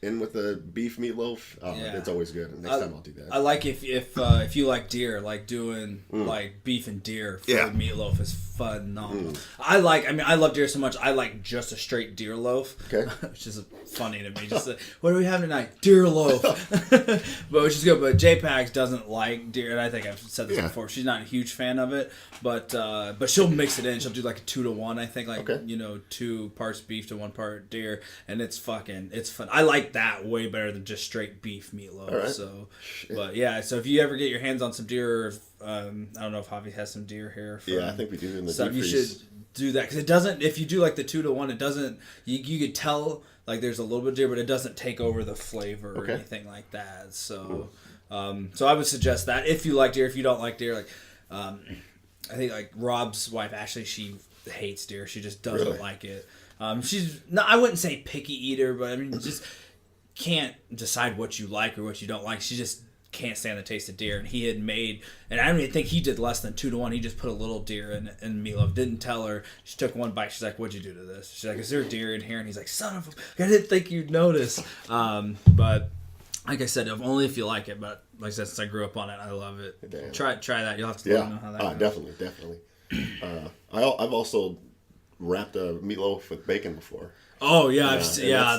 in with the beef meatloaf, it's always good. And next time I'll do that. I like if you like deer, like doing like beef and deer for meatloaf is phenomenal. I love deer so much. I like just a straight deer loaf, which is funny to me. Just what do we have tonight? Deer loaf, but which is good. But JPAGs doesn't like deer, and I think I've said this before. She's not a huge fan of it, but she'll mix it in. She'll do like a 2-to-1. I think 2 parts beef to 1 part deer, and it's fun. I like that way better than just straight beef meatloaf. Right. So, but yeah, so if you ever get your hands on some deer, I don't know if Javi has some deer here. I think we do in the deep freeze. You should do that because it doesn't. If you do like the 2-to-1, it doesn't. You could tell like there's a little bit of deer, but it doesn't take over the flavor or anything like that. So, so I would suggest that if you like deer. If you don't like deer, like I think like Rob's wife Ashley, she hates deer. She just doesn't like it. She's not. I wouldn't say picky eater, but I mean just can't decide what you like or what you don't like. She just can't stand the taste of deer. And he had made, and I don't even think he did less than 2-to-1. He just put a little deer in meatloaf. Didn't tell her. She took 1 bite. She's like, "What'd you do to this?" She's like, "Is there deer in here?" And he's like, "Son of a, I didn't think you'd notice." But like I said, only if you like it. But like I said, since I grew up on it, I love it. Damn. Try that. You'll have to let me know how that goes. Definitely. I've also wrapped a meatloaf with bacon before. Oh yeah,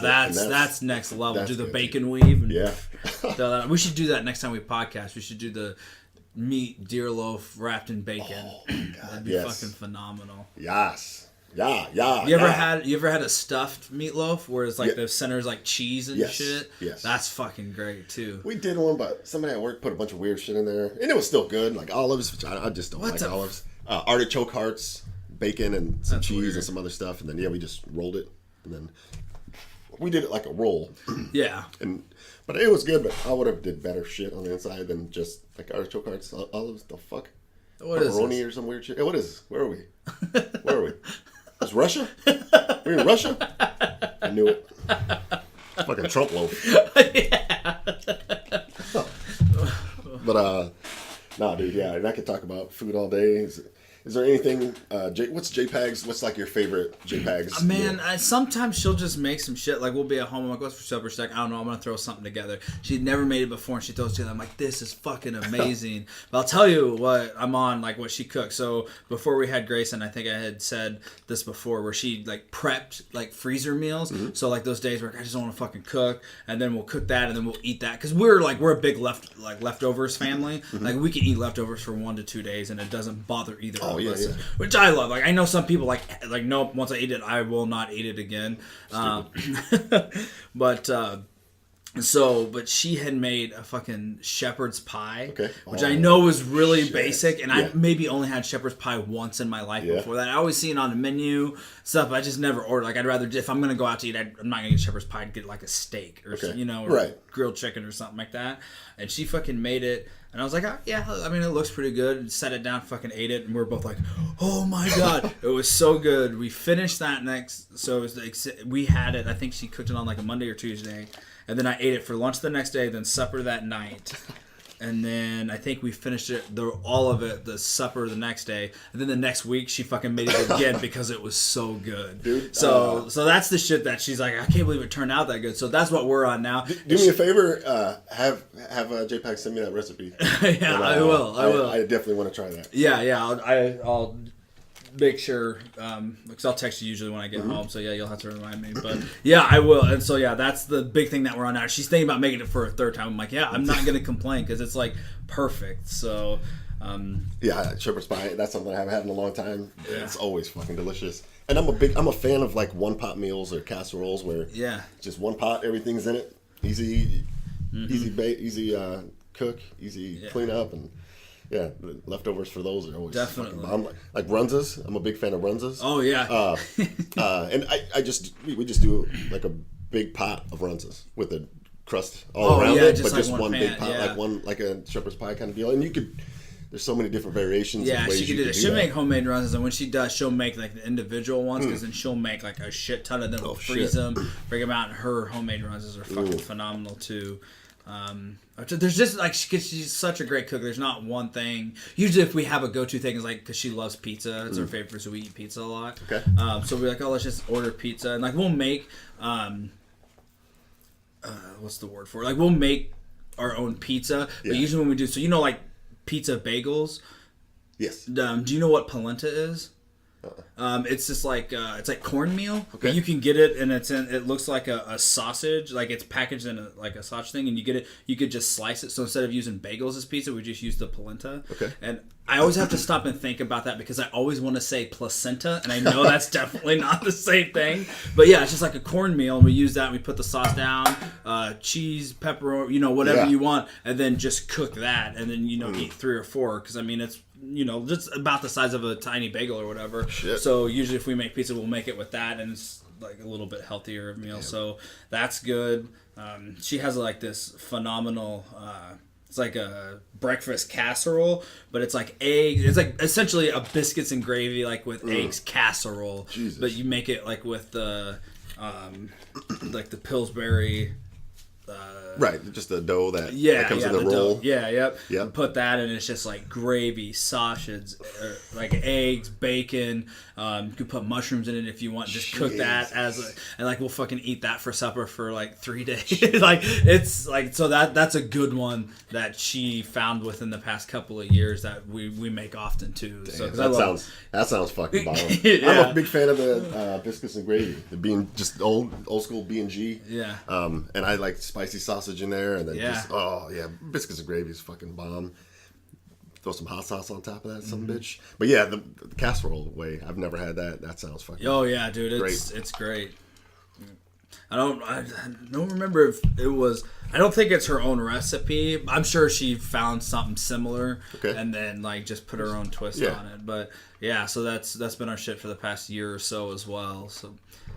that's next level. That's do the bacon weave. And we should do that next time we podcast. We should do the meat deer loaf wrapped in bacon. Oh my God, that'd be fucking phenomenal. Yes. Yeah. You ever had a stuffed meatloaf where it's like the center is like cheese and shit? Yes. That's fucking great too. We did one, but somebody at work put a bunch of weird shit in there, and it was still good. Like olives, which I just don't like olives. Artichoke hearts, bacon, and some cheese and some other stuff, and then we just rolled it. And then we did it like a roll. Yeah. But it was good, but I would have did better shit on the inside than just like artichoke hearts, olives, the fuck? What is pepperoni or some weird shit? Hey, what is this? Where are we? Where are we? It's Russia? We're in Russia? I knew it. Fucking Trump loaf. Yeah. But, nah, dude, and I could talk about food all day. Is there anything, what's JPAG's, what's like your favorite JPAG's? Man, sometimes she'll just make some shit, like we'll be at home, I'm like, what's for supper? She's like, I don't know, I'm going to throw something together. She'd never made it before, and she throws it together. I'm like, this is fucking amazing. But I'll tell you what I'm on, like what she cooked. So before we had Grayson, I think I had said this before, where she like prepped like freezer meals. Mm-hmm. So like those days where I just don't want to fucking cook, and then we'll cook that, and then we'll eat that. Because we're a big leftovers family. Mm-hmm. Like we can eat leftovers for 1 to 2 days, and it doesn't bother either. Oh, yeah. Which I love. Like I know some people like nope. Once I eat it, I will not eat it again. But she had made a fucking shepherd's pie, which I know was really basic, and I maybe only had shepherd's pie once in my life before that. I always see it on the menu stuff, but I just never order. Like I'd rather, if I'm gonna go out to eat, I'm not gonna get shepherd's pie. I'd get like a steak or or grilled chicken or something like that. And she fucking made it. And I was like, I mean, it looks pretty good. Set it down, fucking ate it, and we were both like, oh my God. It was so good. We finished that so it was like, we had it, I think she cooked it on like a Monday or Tuesday, and then I ate it for lunch the next day, then supper that night. And then I think we finished it, all of it, the supper the next day. And then the next week, she fucking made it again because it was so good. Dude, so that's the shit that she's like, I can't believe it turned out that good. So that's what we're on now. Do me a favor, have JPAG send me that recipe. I will. I definitely want to try that. Yeah, I'll make sure, because I'll text you usually when I get home, so yeah, you'll have to remind me. But yeah, I will. And so yeah, that's the big thing that we're on now. She's thinking about making it for a third time. I'm like, yeah, I'm not gonna complain because it's like perfect. So yeah, shepherd's pie. That's something I haven't had in a long time. Yeah. It's always fucking delicious. And I'm a fan of like one pot meals or casseroles where just one pot, everything's in it, easy cook, easy clean up, and the leftovers for those are always definitely bomb. Like runzas. I'm a big fan of runzas. Oh yeah. And we just do like a big pot of runzas with a crust all around it, but just one big pot, like a shepherd's pie kind of deal. And you could. There's so many different variations. Yeah, of ways she could do that. She'll make homemade runzas, and when she does, she'll make like the individual ones, because then she'll make like a shit ton of them, freeze them, bring them out, and her homemade runzas are fucking phenomenal too. There's just like she's such a great cook. There's not one thing. Usually, if we have a go-to thing, is like because she loves pizza. It's her favorite, so we eat pizza a lot. Okay. So we're like, oh, let's just order pizza, and like we'll make what's the word for it? Like we'll make our own pizza, but usually when we do, so like pizza bagels. Yes. Do you know what polenta is? It's just like it's like cornmeal. Okay. But you can get it, and it looks like a sausage, like it's packaged in like a sausage thing, and you get it. You could just slice it. So instead of using bagels as pizza, we just use the polenta. Okay. And I always have to stop and think about that because I always want to say placenta, and I know that's definitely not the same thing. But yeah, it's just like a cornmeal, and we use that. And we put the sauce down, cheese, pepperoni, whatever you want, and then just cook that, and then eat 3 or 4, because I mean it's just about the size of a tiny bagel or whatever. Shit. So usually if we make pizza, we'll make it with that, and it's like a little bit healthier meal. Yeah. So that's good. She has like this phenomenal. It's like a breakfast casserole, but it's like eggs. It's like essentially a biscuits and gravy, like with eggs casserole. Jesus. But you make it like with the, like the Pillsbury. Right, just the dough that comes in the roll. Dough. Yep. You put that in, and it's just like gravy, sausage, like eggs, bacon. You could put mushrooms in it if you want. Just cook that and like we'll fucking eat that for supper for like 3 days. Like it's like so that's a good one that she found within the past couple of years that we make often too. Damn, so that sounds fucking bomb. Yeah. I'm a big fan of the biscuits and gravy, the being just old school B&G. Yeah. And I like spicy sausage in there, and then biscuits and gravy is fucking bomb. Throw some hot sauce on top of that, some bitch. But yeah, the casserole way, I've never had that. That sounds fucking. Oh yeah, dude, it's great. I don't remember if it was. I don't think it's her own recipe. I'm sure she found something similar, and then like just put her own twist on it. But yeah, so that's been our shit for the past year or so as well. So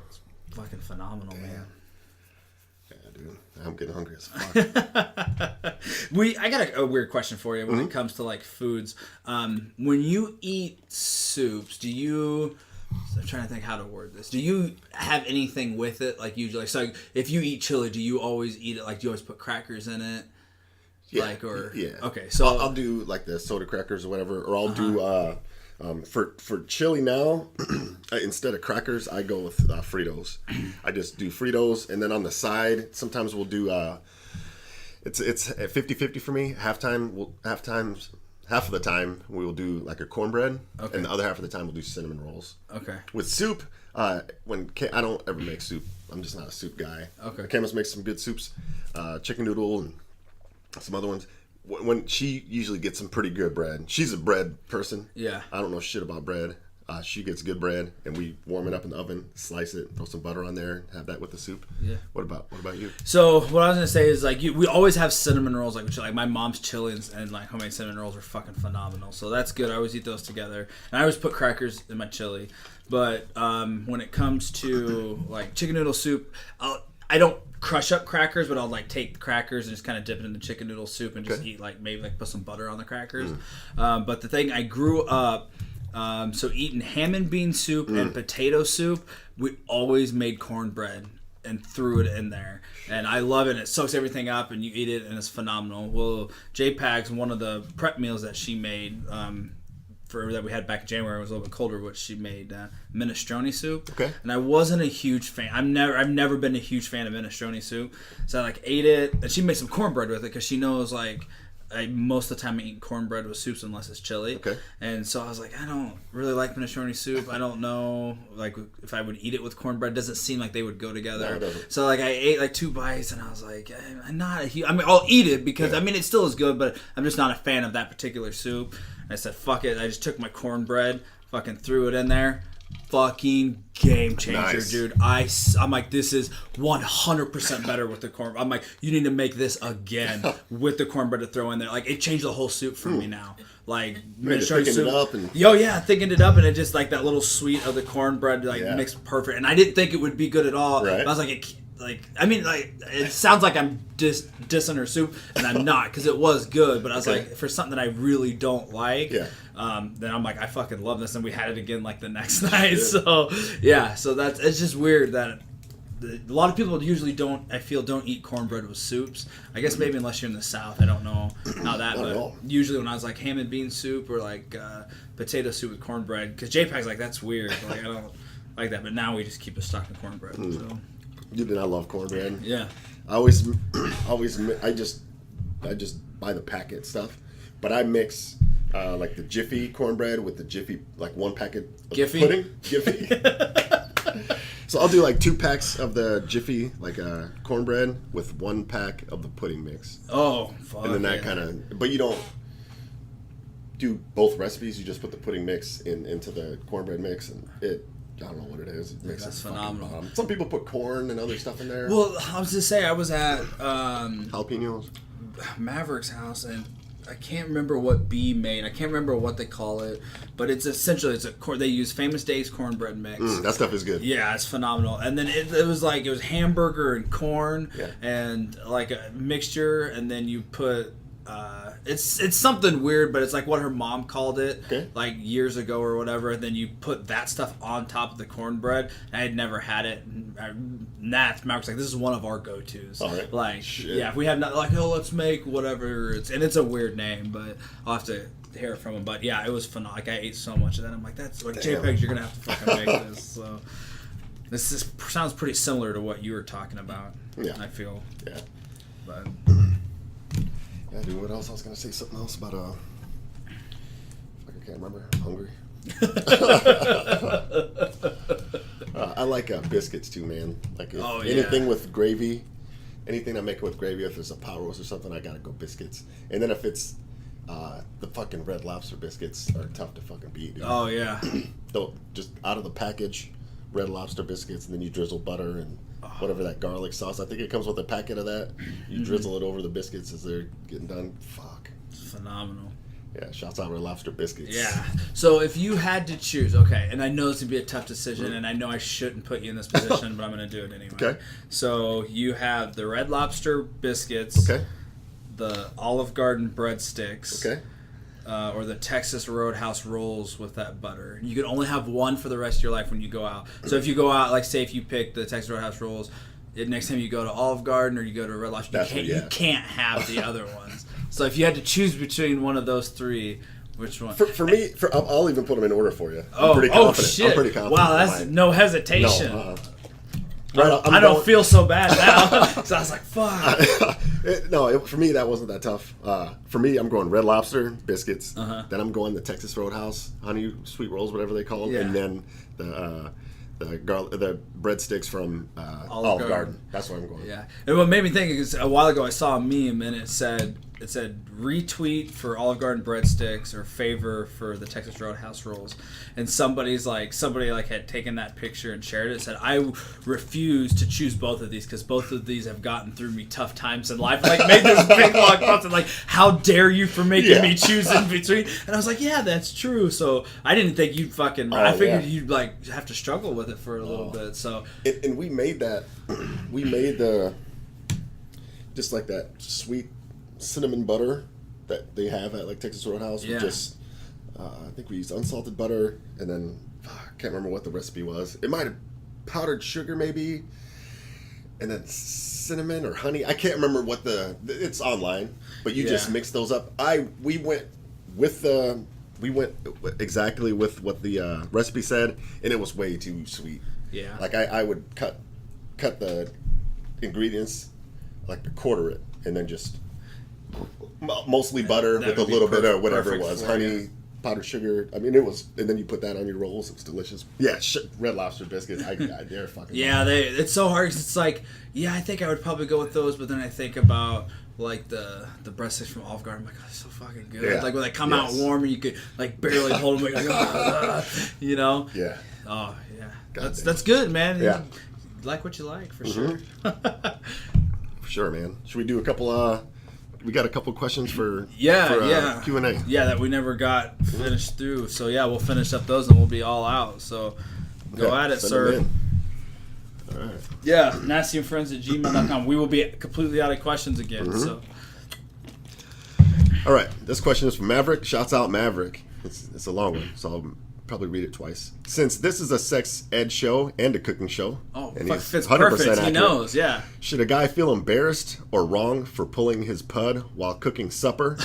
it's fucking phenomenal, man. Dude, I'm getting hungry as fuck. I got a weird question for you when it comes to like foods. When you eat soups, I'm trying to think how to word this. Do you have anything with it? Like usually, so like, if you eat chili, do you always eat it? Like, do you always put crackers in it? Yeah. Okay, so I'll do like the soda crackers or whatever, or I'll do. For chili now, instead of crackers, I go with Fritos. I just do Fritos, and then on the side, sometimes we'll do. It's 50-50 for me. Half of the time we will do like a cornbread, and the other half of the time we'll do cinnamon rolls. Okay. With soup, I don't ever make soup. I'm just not a soup guy. Okay. Camus makes some good soups, chicken noodle and some other ones. When she usually gets some pretty good bread. She's a bread person. Yeah. I don't know shit about bread. She gets good bread, and we warm it up in the oven, slice it, throw some butter on there, have that with the soup. Yeah. What about you? So what I was gonna say is like we always have cinnamon rolls, like my mom's chili and like homemade cinnamon rolls are fucking phenomenal. So that's good. I always eat those together, and I always put crackers in my chili. But when it comes to like chicken noodle soup, I don't crush up crackers, but I'll like take crackers and just kind of dip it in the chicken noodle soup and just eat like maybe like put some butter on the crackers. But the thing I grew up, so eating ham and bean soup and potato soup, we always made cornbread and threw it in there. And I love it. It soaks everything up and you eat it and it's phenomenal. Well, JPAG's one of the prep meals that she made that we had back in January, it was a little bit colder, which she made minestrone soup. Okay. And I wasn't a huge fan. I've never been a huge fan of minestrone soup. So I like ate it, and she made some cornbread with it because she knows like most of the time I eat cornbread with soups unless it's chili. Okay. And so I was like, I don't really like minestrone soup. I don't know, like, if I would eat it with cornbread. It doesn't seem like they would go together. No, it doesn't. So, like, I ate, like, 2 bites, and I was like, I'm not a huge... I mean, I'll eat it because, I mean, it still is good, but I'm just not a fan of that particular soup. And I said, fuck it. I just took my cornbread, fucking threw it in there. Fucking game changer, nice. Dude. I'm like, this is 100% better with the cornbread. I'm like, you need to make this again with the cornbread to throw in there. Like, it changed the whole soup for me now. Like, minestrone soup. It up and... thickened it up, and it just, like, that little sweet of the cornbread, like, mixed perfect. And I didn't think it would be good at all. Right. But I was like, it sounds like I'm dissing her soup, and I'm not, because it was good. But I was like, for something that I really don't like, then I'm like, I fucking love this, and we had it again like the next night. So it's just weird that a lot of people usually don't eat cornbread with soups. I guess maybe unless you're in the South, I don't know how that. But usually when I was like ham and bean soup or like potato soup with cornbread, because JPEG's like, that's weird. Like, I don't like that. But now we just keep it stuck in cornbread. So. Dude, and I love cornbread. Yeah. I just buy the packet stuff, but I mix like the Jiffy cornbread with the Jiffy, like 1 packet of pudding. Jiffy. So I'll do like 2 packs of the Jiffy, like cornbread with 1 pack of the pudding mix. Oh, fuck. And then that kind of, but you don't do both recipes. You just put the pudding mix into the cornbread mix, and I don't know what it is. It makes That's it phenomenal. Bomb. Some people put corn and other stuff in there. Well, I was to say, I was at jalapenos. Maverick's house, and I can't remember what B made. I can't remember what they call it, but it's essentially they use Famous Dave's cornbread mix. That stuff is good. Yeah, it's phenomenal. And then it was hamburger and corn and like a mixture, and then you put. It's something weird, but it's like what her mom called it, like years ago or whatever. And then you put that stuff on top of the cornbread. I had never had it. Max was like, this is one of our go-tos. All right. Like, if we have not, like, let's make whatever. It's a weird name, but I'll have to hear it from him. But yeah, it was phenomenal. Like, I ate so much of that. I'm like, that's like JPEGs. You're gonna have to fucking make this. So this sounds pretty similar to what you were talking about. Yeah, I feel. Yeah, but. Yeah, dude, what else? I was going to say something else about, I can't remember. I'm hungry. I like biscuits too, man. Like anything with gravy, anything I make with gravy, if it's a pot roast or something, I got to go biscuits. And then if it's the fucking Red Lobster biscuits are tough to fucking beat, dude. Oh, yeah. Just out of the package, Red Lobster biscuits, and then you drizzle butter and whatever that garlic sauce. I think it comes with a packet of that. You drizzle it over the biscuits as they're getting done. Fuck. It's phenomenal. Yeah, shouts out Red Lobster biscuits. Yeah. So if you had to choose, okay, and I know this would be a tough decision, and I know I shouldn't put you in this position, but I'm going to do it anyway. Okay. So you have the Red Lobster biscuits. Okay. The Olive Garden breadsticks. Okay. Or the Texas Roadhouse rolls with that butter. You can only have one for the rest of your life when you go out. So if you go out, like say if you pick the Texas Roadhouse rolls, next time you go to Olive Garden or you go to Red Lobster, you can't have the other ones. So if you had to choose between one of those 3, which one? For me, I'll even put them in order for you. I'm pretty confident. Shit. I'm pretty confident. Wow, that's no hesitation. No, I don't feel so bad now. So I was like, fuck. For me, that wasn't that tough. For me, I'm going Red Lobster biscuits. Then I'm going the Texas Roadhouse honey sweet rolls, whatever they call them, and then the breadsticks from Olive Garden. That's what I'm going. Yeah, and what made me think is a while ago I saw a meme and it said retweet for Olive Garden breadsticks or favor for the Texas Roadhouse rolls, and somebody had taken that picture and shared it. Said, I refuse to choose both of these because both of these have gotten through me tough times in life. Like made this big long post and like, how dare you for making me choose in between? And I was like, yeah, that's true. So I didn't think you'd fucking. I figured you'd like have to struggle with it for a little bit. So and we made that. We made the just like that sweet cinnamon butter that they have at like Texas Roadhouse. Yeah. Just I think we used unsalted butter, and then I can't remember what the recipe was. It might have powdered sugar maybe, and then cinnamon or honey. I can't remember what it's online, but you just mix those up. We went exactly with what the recipe said, and it was way too sweet. Yeah. Like I would cut the ingredients, like to quarter it, and then just mostly butter That with a would be little bit of whatever it perfect was, for honey, you. powdered sugar. I mean, it was, and then you put that on your rolls. It was delicious. Yeah, Red Lobster biscuits. They're fucking. Yeah, it's so hard 'cause it's like, yeah, I think I would probably go with those, but then I think about like the breadsticks from Olive Garden. I'm like, oh, it's so fucking good. Yeah. Like when they come out warm and you could like barely hold them, like, you know. Yeah. Oh yeah, God that's good, man. Yeah. You like what you like for sure. For sure, man. Should we do a couple? We got a couple questions for yeah Q&A. Yeah, that we never got finished through. So yeah, we'll finish up those and we'll be all out. So go at it, send sir. them in. All right. Yeah, nastyandfriends@gmail.com. We will be completely out of questions again. So All right. This question is from Maverick. Shouts out Maverick. It's a long one, so I'll probably read it twice. Since this is a sex ed show and a cooking show, and fuck, he's fits 100% perfect. accurate, He knows. Yeah. should a guy feel embarrassed or wrong for pulling his pud while cooking supper?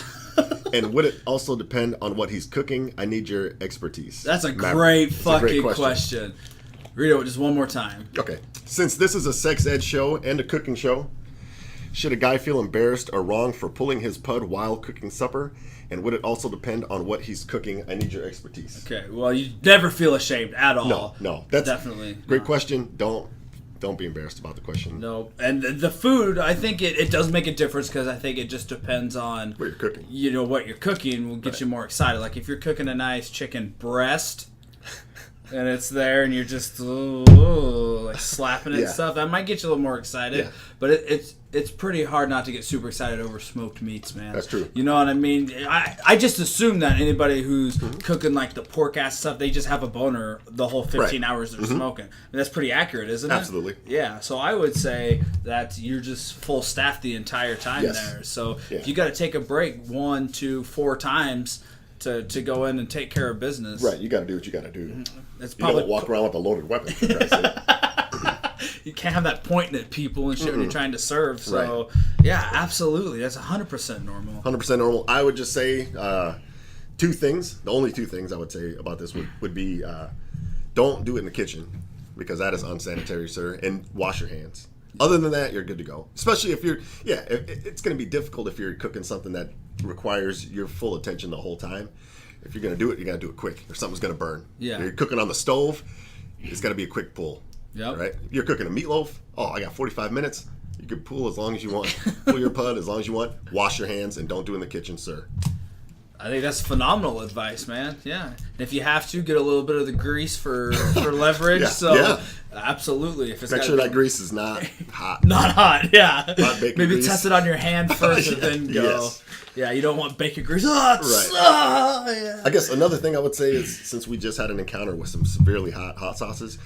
And would it also depend on what he's cooking? I need your expertise. That's a Maverick. great It's a fucking great question. Read it just one more time. Okay. Since this is a sex ed show and a cooking show, should a guy feel embarrassed or wrong for pulling his pud while cooking supper? And would it also depend on what he's cooking? I need your expertise. Okay. Well, you never feel ashamed at all. No. That's definitely great question. Don't be embarrassed about the question. No, and the food, I think it does make a difference because I think it just depends on What you're cooking. You know, what you're cooking will get you more excited. Like if you're cooking a nice chicken breast and it's there and you're just like slapping it and stuff, that might get you a little more excited. Yeah. But it's pretty hard not to get super excited over smoked meats, man. That's true. You know what I mean? I just assume that anybody who's cooking like the pork ass stuff, they just have a boner the whole 15 hours they're smoking. I mean, that's pretty accurate, isn't it? Absolutely. Yeah. So I would say that you're just full staff the entire time there. So if you got to take a break 1, 2, 4 times to go in and take care of business. Right. You got to do what you got to do. It's You probably don't walk around with a loaded weapon. For Christ's sake. you can't have that pointing at people and shit when you're trying to serve. So yeah, absolutely, that's 100% normal. 100% normal. I would just say 2 things. The only 2 things I would say about this would be don't do it in the kitchen because that is unsanitary, sir, and wash your hands. Other than that, you're good to go. Especially if you're, it's going to be difficult if you're cooking something that requires your full attention the whole time. If you're going to do it, you got to do it quick or something's going to burn. Yeah. If you're cooking on the stove, it's got to be a quick pull. Yep. Right? You're cooking a meatloaf. Oh, I got 45 minutes. You can pull as long as you want. Pull your pud as long as you want. Wash your hands and don't do it in the kitchen, sir. I think that's phenomenal advice, man. Yeah. And if you have to, get a little bit of the grease for leverage. Absolutely. If it's Make sure that grease is not hot. Not hot, yeah. Hot bacon Maybe grease. test it on your hand first and then go. Yes. Yeah, you don't want bacon grease. Oh, yeah. I guess another thing I would say is since we just had an encounter with some severely hot sauces,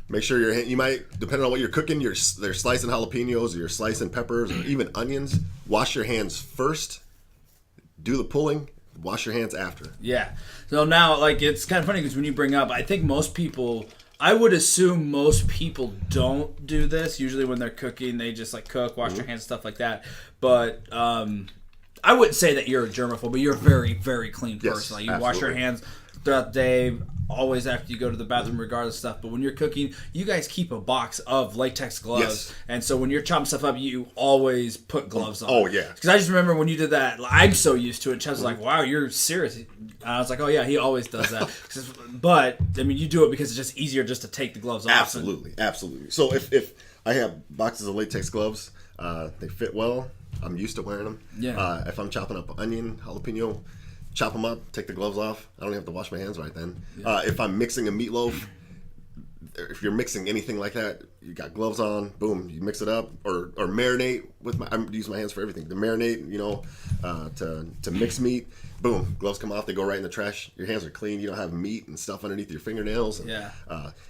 make sure you might, depending on what you're cooking, they're slicing jalapenos or you're slicing peppers or even onions. Wash your hands first. Do the pulling. Wash your hands after. Yeah. So now, like, it's kind of funny because when you bring up, I think I would assume most people don't do this. Usually when they're cooking, they just, like, cook, wash their hands, stuff like that. But I wouldn't say that you're a germaphobe, but you're a very, very clean person. Like, you wash your hands throughout the day, always after you go to the bathroom, regardless of stuff. But when you're cooking, you guys keep a box of latex gloves. Yes. And so when you're chopping stuff up, you always put gloves on. Oh, yeah. Because I just remember when you did that, I'm so used to it. Chad's like, wow, you're serious. And I was like, oh, yeah, he always does that. But, I mean, you do it because it's just easier just to take the gloves off. Absolutely. So if I have boxes of latex gloves, they fit well. I'm used to wearing them. Yeah. If I'm chopping up onion, jalapeno, chop them up, take the gloves off. I don't even have to wash my hands right then. Yeah. If I'm mixing a meatloaf, if you're mixing anything like that, you got gloves on, boom, you mix it up. Or marinate with I use my hands for everything. To marinate, to mix meat, boom, gloves come off, they go right in the trash. Your hands are clean, you don't have meat and stuff underneath your fingernails. And,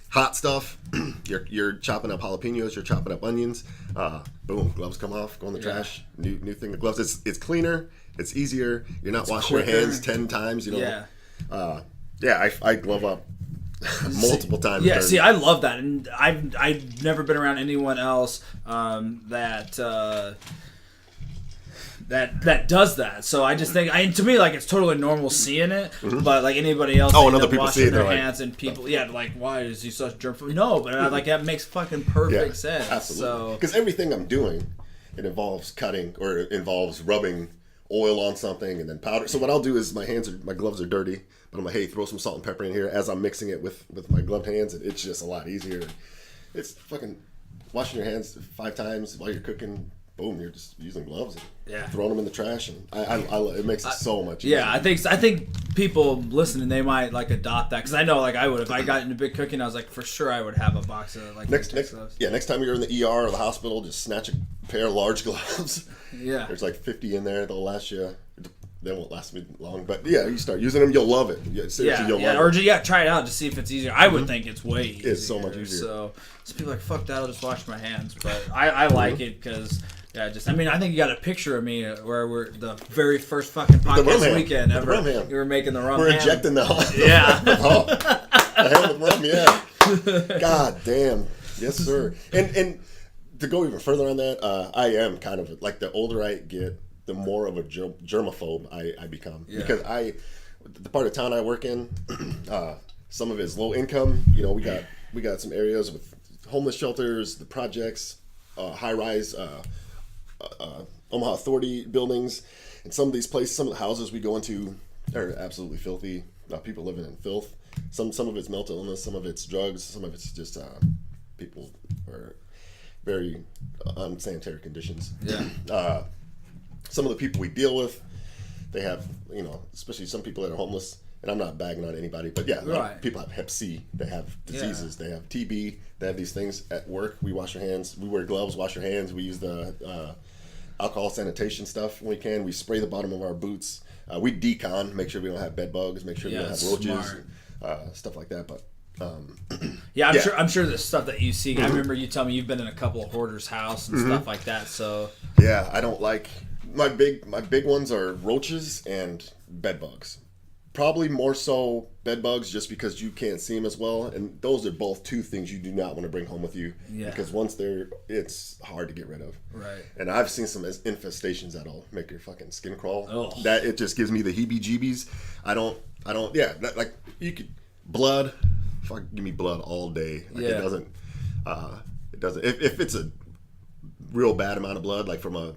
hot stuff, you're chopping up jalapenos, you're chopping up onions, boom, gloves come off, go in the trash. New thing, the gloves, it's cleaner, it's easier, you're not washing your hands 10 times, I glove up multiple times. Yeah, see, I love that, and I've never been around anyone else that does that. So I just think, to me, like, it's totally normal seeing it, but like anybody else, and other people see it, their hands, and people, like, why is he such a germ? No, but like that makes fucking perfect sense. Absolutely. So Because everything I'm doing, it involves cutting or it involves rubbing oil on something and then powder. So what I'll do is my gloves are dirty, but I'm like, hey, throw some salt and pepper in here as I'm mixing it with my gloved hands, and it's just a lot easier. It's fucking washing your hands 5 times while you're cooking. Boom, you're just using gloves and throwing them in the trash, and it makes it so much easier. Yeah, I think people listening, they might like adopt that, because I know like I would if I got into big cooking. I was like, for sure I would have a box of like next time you're in the ER or the hospital, just snatch a pair of large gloves. Yeah, there's like 50 in there. They'll last you. They won't last me long, but yeah, you start using them, you'll love it. You'll love it. Try it out to see if it's easier. I would think it's way easier. It's so much easier. So people are like, fuck that, I'll just wash my hands. But I like it because. Yeah, I think you got a picture of me where we're the very first fucking podcast weekend ever. You were making the rum. We're injecting the ham with rum. Yeah. God damn. Yes, sir. And to go even further on that, I am kind of like the older I get, the more of a germaphobe I become, because the part of town I work in, some of it is low income. You know, we got some areas with homeless shelters, the projects, high rise. Omaha Authority buildings, and some of these places, some of the houses we go into are absolutely filthy. People living in filth. Some of it's mental illness, some of it's drugs, some of it's just people are very unsanitary conditions. Yeah. Some of the people we deal with, they have, especially some people that are homeless. And I'm not bagging on anybody, but people have Hep C. They have diseases. They have TB. They have these things at work. We wash our hands. We wear gloves, wash our hands. We use the alcohol sanitation stuff when we can. We spray the bottom of our boots. We decon, make sure we don't have bed bugs, make sure we don't have roaches, stuff like that. But I'm sure there's stuff that you see. I remember you telling me you've been in a couple of hoarders' house and stuff like that. So I don't like my big ones are roaches and bed bugs. Probably more so bed bugs, just because you can't see them as well, and those are both two things you do not want to bring home with you, because once it's hard to get rid of. Right. And I've seen some infestations that'll make your fucking skin crawl. Oh. That it just gives me the heebie-jeebies. I don't. Like you could blood. Fuck, give me blood all day. Like it doesn't. If it's a real bad amount of blood, like from a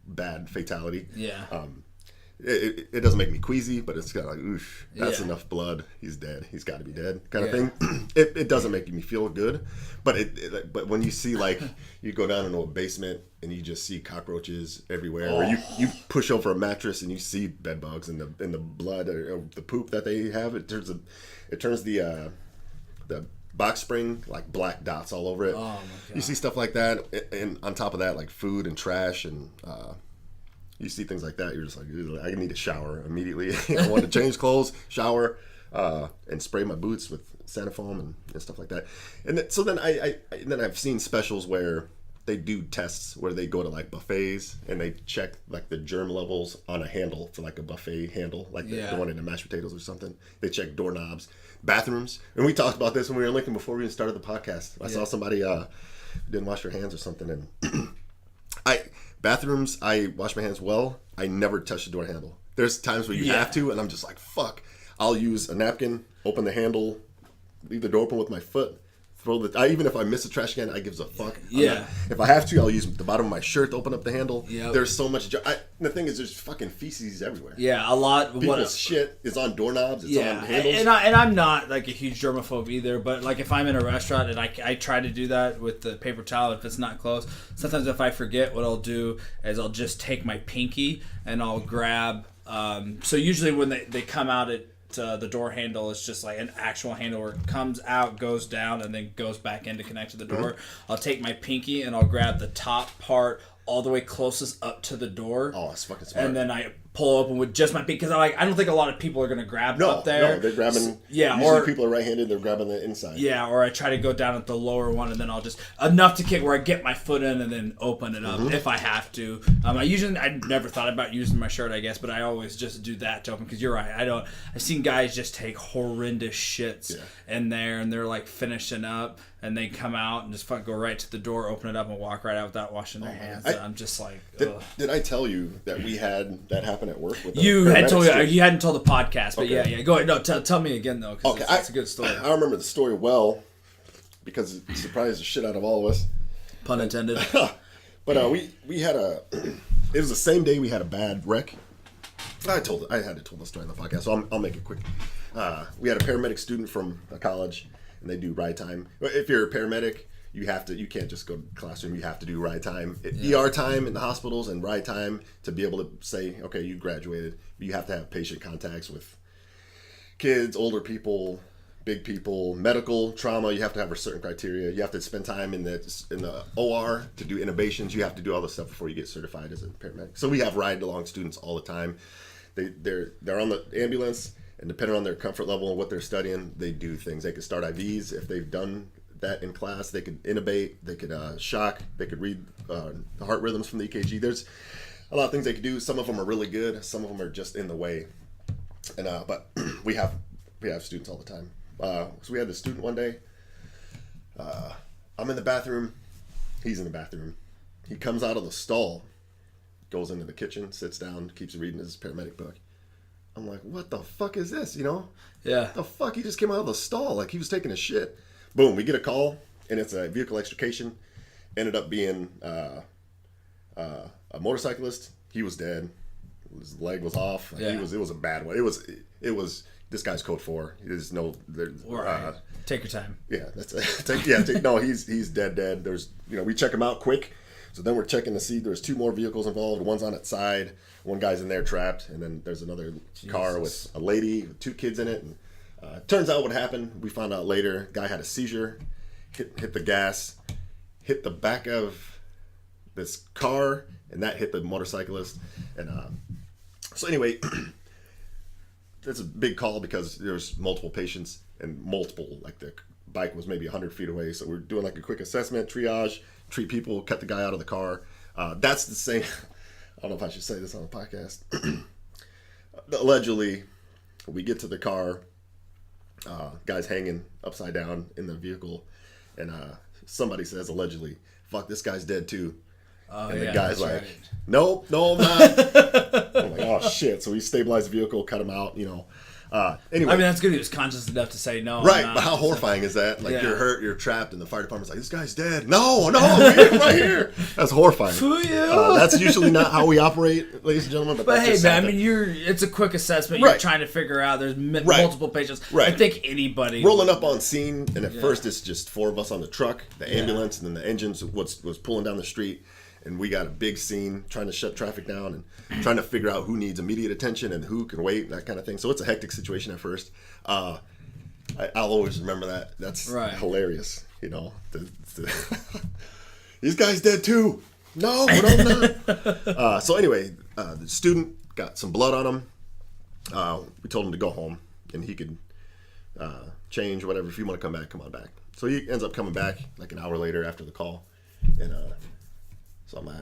bad fatality. Yeah. It doesn't make me queasy, but it's kind of like, oof, that's enough blood. He's dead. He's got to be dead, kind of thing. It doesn't make me feel good, but but when you see, like, you go down into a basement and you just see cockroaches everywhere, or you push over a mattress and you see bed bugs in the blood or the poop that they have, it turns the box spring like black dots all over it. Oh my God. You see stuff like that, and on top of that, like food and trash and. You see things like that, you're just like, I need a shower immediately. I want to change clothes, shower, and spray my boots with Sanifoam and stuff like that. And then I've seen specials where they do tests where they go to like buffets and they check like the germ levels on a handle for like a buffet handle, like the one in the mashed potatoes or something. They check doorknobs, bathrooms, and we talked about this when we were in Lincoln before we even started the podcast. I saw somebody didn't wash their hands or something, and bathrooms, I wash my hands well. I never touch the door handle. There's times where you have to, and I'm just like, fuck. I'll use a napkin, open the handle, leave the door open with my foot, even if I miss a trash can, I give a fuck. If I have to, I'll use the bottom of my shirt to open up the handle. Yep. There's so much. The thing is, there's fucking feces everywhere. Yeah, a lot. People's shit is on doorknobs. It's on handles. And I'm not like a huge germaphobe either. But like if I'm in a restaurant and I try to do that with the paper towel if it's not close. Sometimes if I forget, what I'll do is I'll just take my pinky and I'll grab. So usually when they come out at the door handle, is just like an actual handle where it comes out, goes down, and then goes back in to connect to the door. Mm-hmm. I'll take my pinky and I'll grab the top part all the way closest up to the door. Oh, that's fucking smart. And then I pull open with just my pinky, because I don't think a lot of people are going to grab up there. No, they're grabbing. Usually people are right-handed, they're grabbing the inside. Yeah, or I try to go down at the lower one, and then I'll just enough to kick where I get my foot in and then open it up if I have to. I never thought about using my shirt, I guess, but I always just do that to open, because you're right. I've seen guys just take horrendous shits in there, and they're like finishing up, and they come out and just go right to the door, open it up, and walk right out without washing their hands. I'm just like, did I tell you that we had that happen at work? With you hadn't told the podcast, but go ahead. No, tell me again though, because it's a good story. I remember the story well because it surprised the shit out of all of us. Pun intended. But we had it was the same day we had a bad wreck I had to tell the story on the podcast, so I'll make it quick. We had a paramedic student from a college, and they do ride time. If you're a paramedic, you can't just go to the classroom. You have to do ride time, ER time in the hospitals, and ride time to be able to say, okay, you graduated. You have to have patient contacts with kids, older people, big people, medical trauma. You have to have a certain criteria. You have to spend time in the OR to do intubations. You have to do all this stuff before you get certified as a paramedic. So we have ride along students all the time. They're on the ambulance, and depending on their comfort level and what they're studying, they do things. They could start IVs if they've done that in class. They could intubate. They could shock. They could read the heart rhythms from the EKG. There's a lot of things they could do. Some of them are really good. Some of them are just in the way. And but we have students all the time. So we had this student one day. I'm in the bathroom. He's in the bathroom. He comes out of the stall, goes into the kitchen, sits down, keeps reading his paramedic book. I'm like, what the fuck is this? You know? Yeah. The fuck? He just came out of the stall like he was taking a shit. Boom, we get a call, and it's a vehicle extrication. Ended up being a motorcyclist. He was dead. His leg was off. Yeah. It was a bad one. It was this guy's code 4. There's no take your time. Yeah, no, he's dead. There's we check him out quick. So then we're checking to see there's 2 more vehicles involved. One's on its side. One guy's in there trapped, and then there's another car with a lady with 2 kids in it. And turns out what happened, we found out later, guy had a seizure, hit the gas, hit the back of this car, and that hit the motorcyclist. And so anyway, that's a big call because there's multiple patients and like the bike was maybe 100 feet away. So we're doing like a quick assessment, triage, treat people, cut the guy out of the car. That's the same. I don't know if I should say this on the podcast. Allegedly, we get to the car, guy's hanging upside down in the vehicle, and somebody says allegedly, fuck, this guy's dead too. And the guy's like, right. Nope, no, I'm not. I'm like, oh shit. So we stabilized the vehicle, cut him out, Anyway, I mean, that's good. He was conscious enough to say no. Right, but how horrifying is that? Like, you're hurt, you're trapped, and the fire department's like, this guy's dead. No, right here. That's horrifying. That's usually not how we operate, ladies and gentlemen. But hey, man, I mean, it's a quick assessment. Right. You're trying to figure out. There's multiple patients. Right. I think anybody rolling up on scene, and at first it's just 4 of us on the truck, the ambulance, and then the engines was pulling down the street. And we got a big scene trying to shut traffic down and trying to figure out who needs immediate attention and who can wait and that kind of thing. So it's a hectic situation at first. I'll always remember that. That's hilarious. These guys dead too. No, but I'm not. So anyway, the student got some blood on him. We told him to go home and he could change or whatever. If you want to come back, come on back. So he ends up coming back like an hour later after the call. And so I'm like,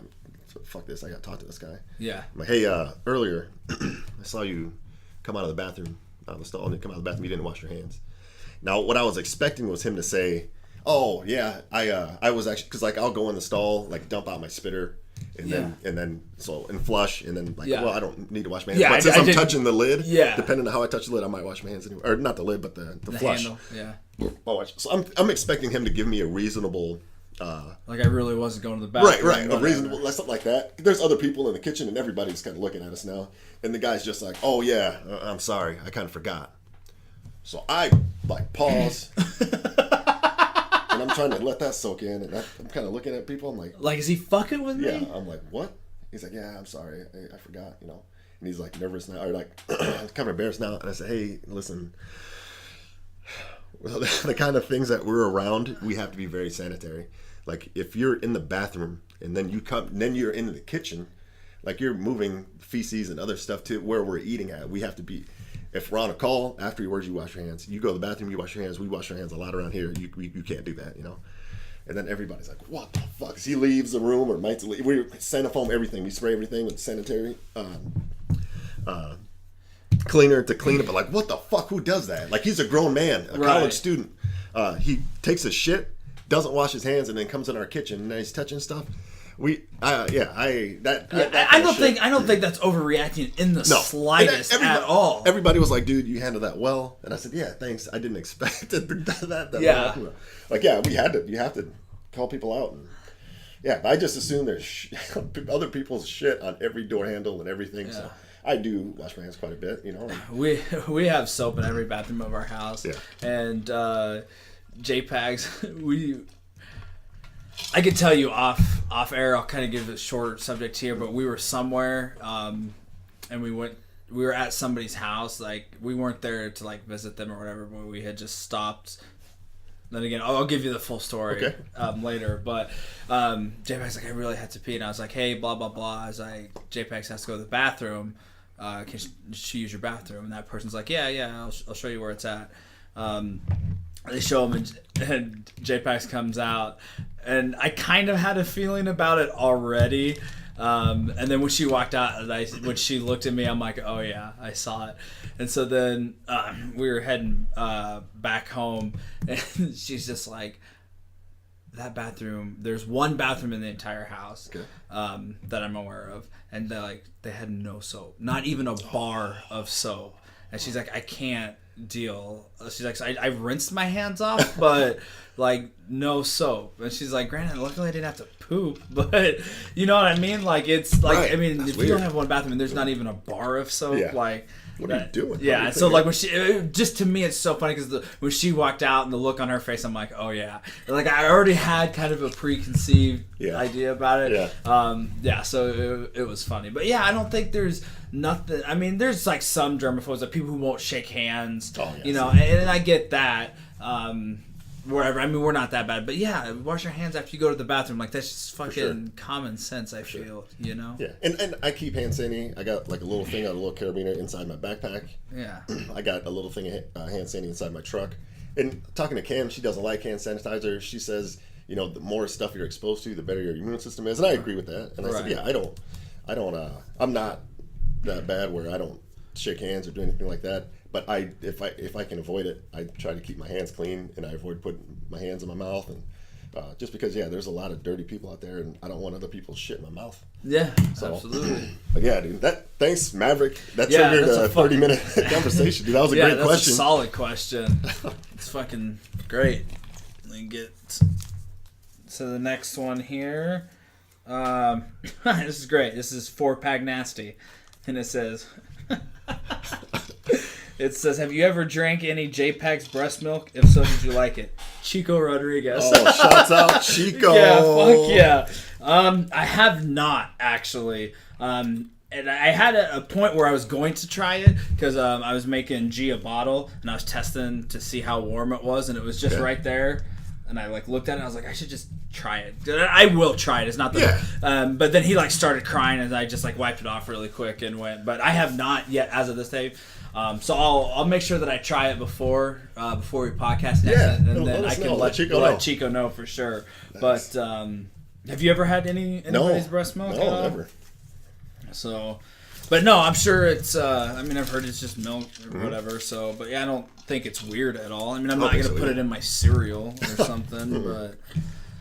fuck this, I got to talk to this guy. Yeah. I'm like, hey, earlier, I saw you come out of the bathroom, out of the stall, and you come out of the bathroom, you didn't wash your hands. Now, what I was expecting was him to say, oh, yeah, I was actually, because, like, I'll go in the stall, like, dump out my spitter, and then flush, and then, like, well, I don't need to wash my hands. But since I'm touching the lid, depending on how I touch the lid, I might wash my hands anyway. Or not the lid, but the flush. Handle, yeah. So I'm expecting him to give me a reasonable... like I really wasn't going to the bathroom. Right. A reasonable, something like that. There's other people in the kitchen and everybody's kind of looking at us now. And the guy's just like, oh yeah, I'm sorry. I kind of forgot. So I like pause. And I'm trying to let that soak in. And I'm kind of looking at people. I'm like, is he fucking with me? Yeah. I'm like, what? He's like, yeah, I'm sorry. I forgot, And he's like nervous now, or like kind of embarrassed now. And I said, hey, listen, the kind of things that we're around, we have to be very sanitary. Like if you're in the bathroom and then then you're in the kitchen, like you're moving feces and other stuff to where we're eating at. We have to be. If we're on a call, afterwards you wash your hands. You go to the bathroom, you wash your hands. We wash our hands a lot around here. You can't do that, And then everybody's like, what the fuck? He leaves the room or might leave. We sanifoam everything. We spray everything with sanitary cleaner to clean it. But like, what the fuck? Who does that? Like he's a grown man, a college student. He takes a shit, doesn't wash his hands, and then comes in our kitchen and he's touching stuff. I don't think that's overreacting in the slightest at all. Everybody was like, dude, you handled that well. And I said, yeah, thanks. I didn't expect that. Yeah. Like, you have to call people out. And I just assume there's other people's shit on every door handle and everything. Yeah. So I do wash my hands quite a bit, you know. We have soap in every bathroom of our house. Yeah. And JPEGs, I could tell you off air. I'll kind of give a short subject here, but we were somewhere, and we were at somebody's house. Like, we weren't there to like visit them or whatever, but we had just stopped. Then again, I'll give you the full story later. But JPEG's like, I really had to pee, and I was like, hey, blah blah blah. I was like, JPEG has to go to the bathroom. Can she use your bathroom? And that person's like, yeah, I'll show you where it's at. They show him, and JPEG comes out, and I kind of had a feeling about it already. And then when she walked out, when she looked at me, I'm like, oh yeah, I saw it. And so then we were heading back home, and she's just like, that bathroom, there's one bathroom in the entire house that I'm aware of, and they had no soap, not even a bar of soap. And she's like, I can't deal. She's like, so I rinsed my hands off, but like no soap. And she's like, granted, luckily I didn't have to poop, but you know what I mean? Like, it's like, right. I mean, that's if weird. You don't have one bathroom and there's not even a bar of soap, like, what are you doing? Yeah, so like when just to me it's so funny because when she walked out and the look on her face, I'm like, oh yeah, like I already had kind of a preconceived idea about it. So it was funny, but yeah, I don't think there's nothing. I mean, there's like some germaphobes, like people who won't shake hands, you know, and I get that. Wherever, I mean, we're not that bad, but yeah, wash your hands after you go to the bathroom. Like, that's just fucking common sense, I feel, you know? Yeah, and I keep hand sanding. I got like a little thing, a little carabiner inside my backpack. Yeah. I got a little thing of hand sanding inside my truck. And talking to Cam, she doesn't like hand sanitizer. She says, you know, the more stuff you're exposed to, the better your immune system is. And I agree with that. And I said, yeah, I'm not that bad where I don't shake hands or do anything like that. But if I can avoid it, I try to keep my hands clean, and I avoid putting my hands in my mouth, and just because there's a lot of dirty people out there, and I don't want other people's shit in my mouth. Yeah, absolutely. But yeah, dude, thanks, Maverick. That triggered a 30-minute conversation, dude. That was a great question. A solid question. It's fucking great. Let me get to the next one here. This is great. This is for Pagnasty, and it says. It says, have you ever drank any JPEG's breast milk? If so, did you like it? Chico Rodriguez. Oh, shouts out Chico. Yeah, fuck yeah. I have not, actually. And I had a point where I was going to try it because I was making G a bottle, and I was testing to see how warm it was, and it was just right there. And I looked at it, and I was like, I should just try it. I will try it. It's not that. But then he started crying, and I just wiped it off really quick and went. But I have not yet, as of this day. So I'll make sure that I try it before we podcast next, and then I can let Chico know for sure. Nice. But have you ever had anybody's breast milk? No, never. So, but no, I'm sure it's. I mean, I've heard it's just milk or whatever. So, but yeah, I don't think it's weird at all. I mean, I'm not gonna put it in my cereal or something, but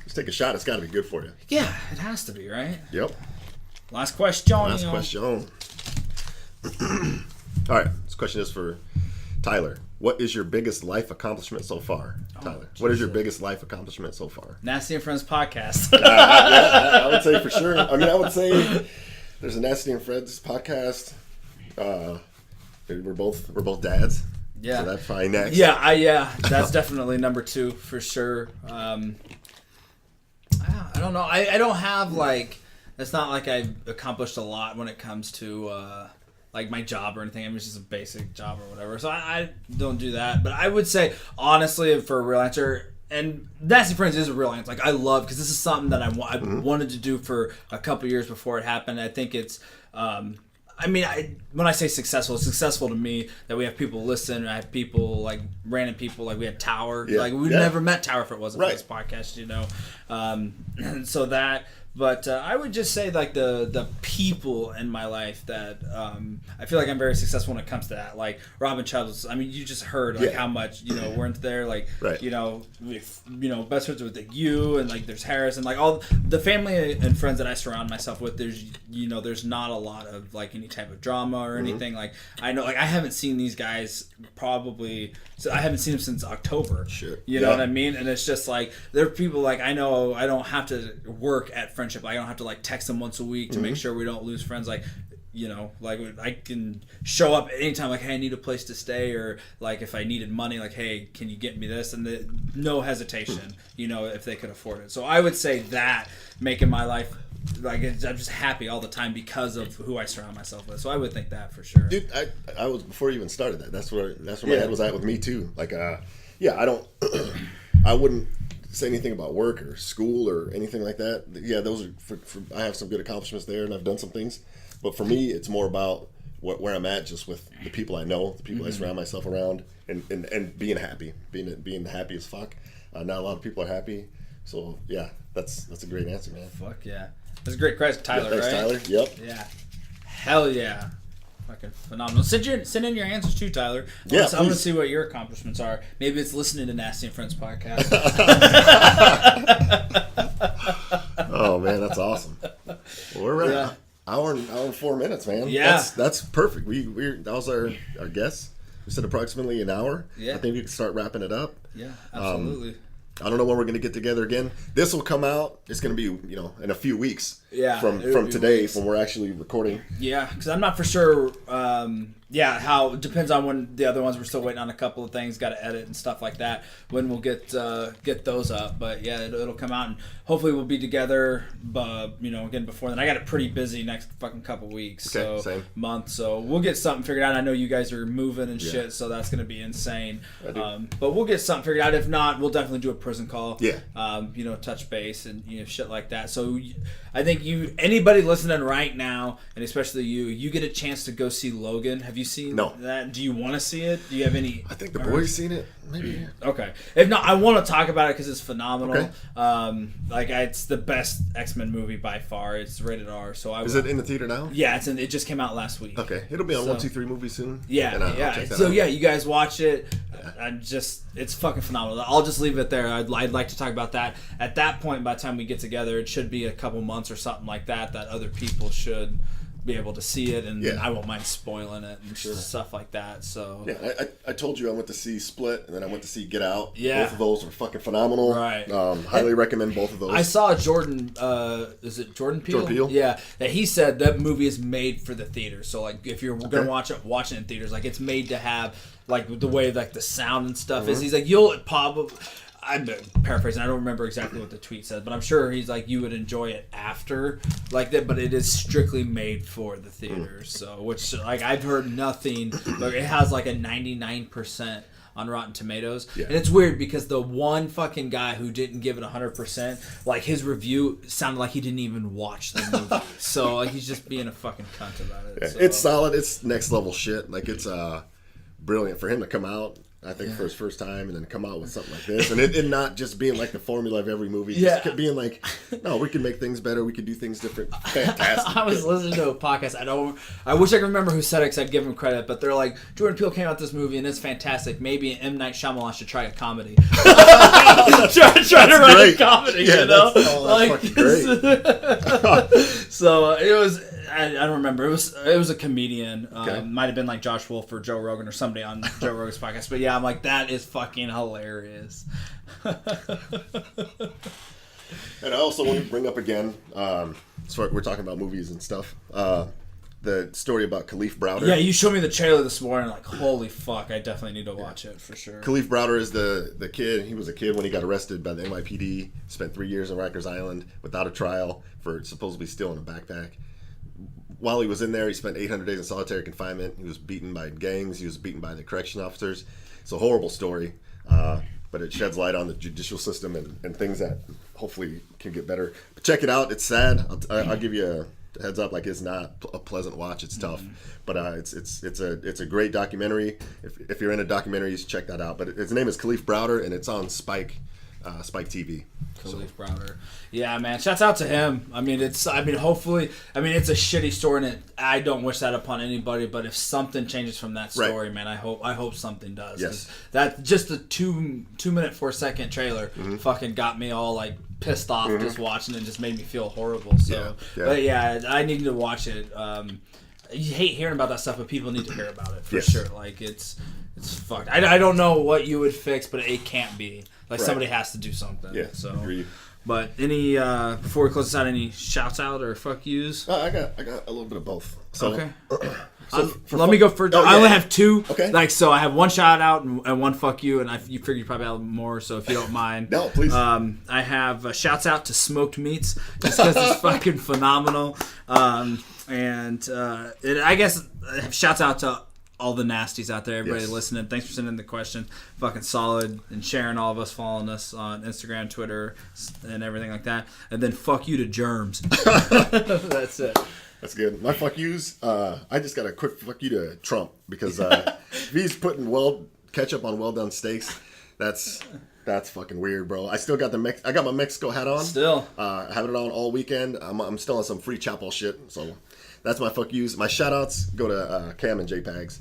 just take a shot. It's got to be good for you. Yeah, it has to be, right? Yep. Last question. All right, this question is for Tyler. What is your biggest life accomplishment so far, Tyler? What is your biggest life accomplishment so far? Nasty and Friends podcast. I would say for sure. I mean, I would say there's a Nasty and Friends podcast. We're both dads. Yeah, so that's probably next. Yeah, that's definitely number 2 for sure. I don't know. I don't have it's not like I've accomplished a lot when it comes to. My job or anything. I mean, it's just a basic job or whatever. So I don't do that. But I would say, honestly, for a real answer, and Nasty Friends is a real answer. I love, because this is something that I wanted to do for a couple years before it happened. I think it's, when I say successful, it's successful to me that we have people listen. I have people, random people, we had Tower. We've never met Tower if it wasn't for this podcast, you know. And so that... But I would just say the people in my life that I feel like I'm very successful when it comes to that. Like Robin Chubbs, I mean, you just heard how much we're into there. Best friends with you and there's Harris and all the family and friends that I surround myself with. There's not a lot of any type of drama or anything. I know I haven't seen these guys probably. So I haven't seen them since October. Shit. You know what I mean? And it's just they're people I know I don't have to work at friendship. I don't have to text them once a week to make sure we don't lose friends. you know, like I can show up anytime, like, hey, I need a place to stay, or like if I needed money, like, hey, can you get me this? And no hesitation, you know, if they could afford it. So I would say that making my life, like, I'm just happy all the time because of who I surround myself with. So I would think that for sure. Dude, I was, before you even started that, that's where my head was at with me too. Like, yeah, I don't, I wouldn't say anything about work or school or anything like that. Yeah, those are I have some good accomplishments there, and I've done some things. But for me, it's more about where I'm at, just with the people I know, the people I surround myself around, and being happy, being happy as fuck. Not a lot of people are happy, so yeah, that's a great answer, man. Fuck yeah, that's a great question, Tyler. Yeah, thanks, right? Tyler. Yep. Yeah. Hell yeah. Fucking phenomenal. Send in your answers too, Tyler. Yeah, I want to see what your accomplishments are. Maybe it's listening to Nasty and Friends podcast. Oh man, that's awesome. Well, we're at hour and 4 minutes, man. Yeah, that's perfect. That was our guess. We said approximately an hour. Yeah, I think we can start wrapping it up. Yeah, absolutely. I don't know when we're going to get together again. This will come out. It's going to be, you know, in a few weeks. Yeah, from today, when we're actually recording. Yeah, because I'm not for sure. How it depends on when the other ones. We're still waiting on a couple of things. Got to edit and stuff like that. When we'll get those up. But yeah, it'll come out, and hopefully we'll be together. You know, again before then. I got it pretty busy next fucking couple weeks. Okay, so same. Month. So we'll get something figured out. I know you guys are moving and shit, so that's gonna be insane. But we'll get something figured out. If not, we'll definitely do a prison call. Yeah. You know, touch base and shit like that. So I think anybody listening right now, and especially you get a chance to go see Logan. Have you seen that? Do you want to see it? Do you have any? I think the boys seen it. Maybe. Okay. If not, I want to talk about it because it's phenomenal. Okay. It's the best X-Men movie by far. It's rated R. So Is it in the theater now? Yeah, it just came out last week. Okay, it'll be on 1, 2, 3 movies soon. Yeah. So yeah, you guys watch it. It's fucking phenomenal. I'll just leave it there. I'd like to talk about that. At that point, by the time we get together, it should be a couple months or something like that other people should be able to see it, and I won't mind spoiling it and stuff like that. So yeah, I told you I went to see Split, and then I went to see Get Out. Yeah, both of those were fucking phenomenal. Right. Highly recommend both of those. I saw Jordan. Is it Jordan Peele? Jordan Peele. Yeah, that he said that movie is made for the theater. So like, if you're gonna watch it in theaters, like it's made to have like the way like the sound and stuff is. He's like, you'll probably. I'm paraphrasing. I don't remember exactly what the tweet said, but I'm sure he's like, you would enjoy it after like that. But it is strictly made for the theaters. So, which like I've heard nothing, but it has like a 99% on Rotten Tomatoes, and it's weird because the one fucking guy who didn't give it 100%, like his review sounded like he didn't even watch the movie. So like he's just being a fucking cunt about it. Yeah, so. It's solid. It's next level shit. Like it's brilliant for him to come out. I think for his first time, and then come out with something like this, and it not just being like the formula of every movie, just being like, no, we can make things better, we can do things different. Fantastic. I was listening to a podcast. I wish I could remember who said it, because I'd give him credit, but they're like, Jordan Peele came out with this movie and it's fantastic. Maybe M. Night Shyamalan should try a comedy. try to write a comedy, you know? That's fucking great. So it was. I don't remember. It was a comedian. Might have been like Josh Wolf or Joe Rogan or somebody on Joe Rogan's podcast. But yeah, I'm like, that is fucking hilarious. And I also want to bring up again, so we're talking about movies and stuff, the story about Khalif Browder. Yeah, you showed me the trailer this morning. Like, holy fuck, I definitely need to watch it for sure. Khalif Browder is the kid. He was a kid when he got arrested by the NYPD. Spent 3 years on Rikers Island without a trial for supposedly stealing a backpack. While he was in there, he spent 800 days in solitary confinement. He was beaten by gangs. He was beaten by the correction officers. It's a horrible story, but it sheds light on the judicial system and things that hopefully can get better. But check it out. It's sad. I'll give you a heads up. Like, it's not a pleasant watch. It's tough, but it's a great documentary. If you're into documentaries, check that out. But his name is Khalif Browder, and it's on Spike TV. Khalif Browder. Yeah, man. Shouts out to him. Hopefully, it's a shitty story, and I don't wish that upon anybody, but if something changes from that story, man, I hope something does. Yes. That just the 2 minute 4 second trailer fucking got me all like pissed off just watching it, and just made me feel horrible. So, but yeah, I need to watch it. You hate hearing about that stuff, but people need to hear about it for sure. Like it's fucked. I don't know what you would fix, but it can't be. Like somebody has to do something. Yeah. So agreed. But any before we close this out, any shouts out or fuck yous? I got a little bit of both. So, Okay. So Let me go first. Oh, I only yeah. have two. Okay. So I have one shout out and one fuck you, and you figure you probably have more. So if you don't mind, No, please. I have shouts out to Smoked Meats just because it's fucking phenomenal. And I guess shouts out to all the nasties out there, everybody Yes. listening. Thanks for sending the question. Fucking solid, and sharing all of us, following us on Instagram, Twitter, and everything like that. And then fuck you to Germs. That's it. That's good. My fuck yous. I just got a quick fuck you to Trump because if he's putting ketchup on well done steaks, that's fucking weird, bro. I still got I got my Mexico hat on. Still. Having it on all weekend. I'm still on some free Chapel shit. So that's my fuck yous. My shout outs go to Cam and JPags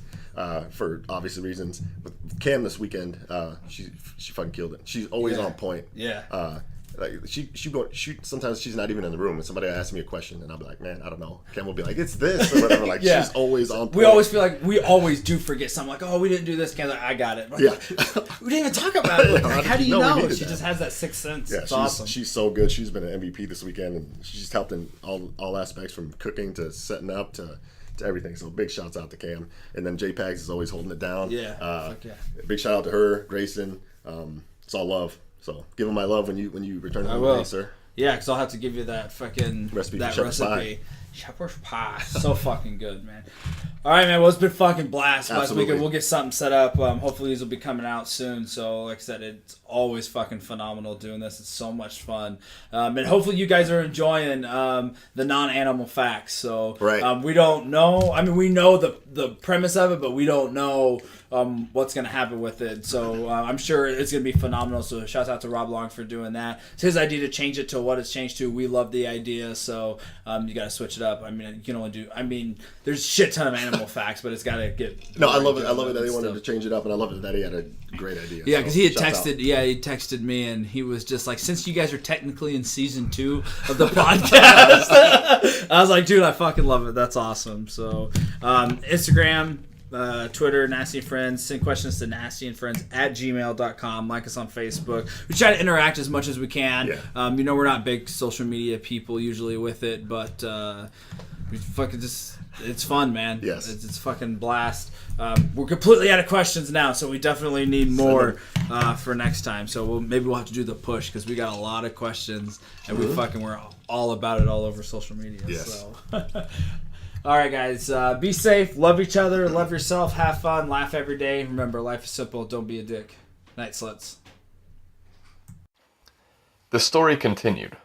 for obvious reasons. With Cam this weekend, she fucking killed it. She's always on point. Yeah. Like she sometimes she's not even in the room and somebody asks me a question and I'll be like, man, I don't know. Cam will be like, it's this or whatever. Like Yeah. she's always on point. We always feel like we always do forget something. Like, oh, we didn't do this. Cam's like, I got it. Like, Yeah. we didn't even talk about it. Like, how do you No, we know? needed She that. just has that sixth sense. Yeah, It's awesome. she's so good. She's been an MVP this weekend and she's helped in all aspects from cooking to setting up to everything. So big shouts out to Cam. And then JPags is always holding it down. Yeah. Fuck yeah. Big shout out to her, Grayson. It's all love. So give them my love when you return I home will. today, sir. Yeah, because I'll have to give you that fucking Recipe for that shepherd's recipe. Shepherd's pie. So fucking good, man. All right, man. Well, it's been fucking blast last Absolutely. weekend. We'll get something set up. Hopefully, these will be coming out soon. So, like I said, it's always fucking phenomenal doing this. It's so much fun. And hopefully, you guys are enjoying the non-animal facts. So, Right. We don't know. I mean, we know the premise of it, but we don't know what's going to happen with it. So, I'm sure it's going to be phenomenal. So, shout out to Rob Long for doing that. It's his idea to change it to what it's changed to. We love the idea. So, you got to switch it up. I mean, you can only do. I mean, there's a shit ton of animal facts, but it's got to get. No, I love it. I love it that he and wanted stuff. to change it up, and I love it that he had a great idea. Yeah, So, because he had shouts out. texted. Yeah, he texted me, and he was just like, "Since you guys are technically in season 2 of the podcast," I was like, "Dude, I fucking love it. That's awesome." So, Instagram, Twitter, Nasty and Friends. Send questions to nastyandfriends@gmail.com. Like us on Facebook. We try to interact as much as we can. Yeah. We're not big social media people usually with it, but we fucking just. It's fun, man. Yes. It's fucking blast. We're completely out of questions now, so we definitely need more for next time. So maybe we'll have to do the push because we got a lot of questions and we're all about it all over social media. Yes. So. All right, guys. Be safe. Love each other. Love yourself. Have fun. Laugh every day. Remember, life is simple. Don't be a dick. Night, sluts. The story continued.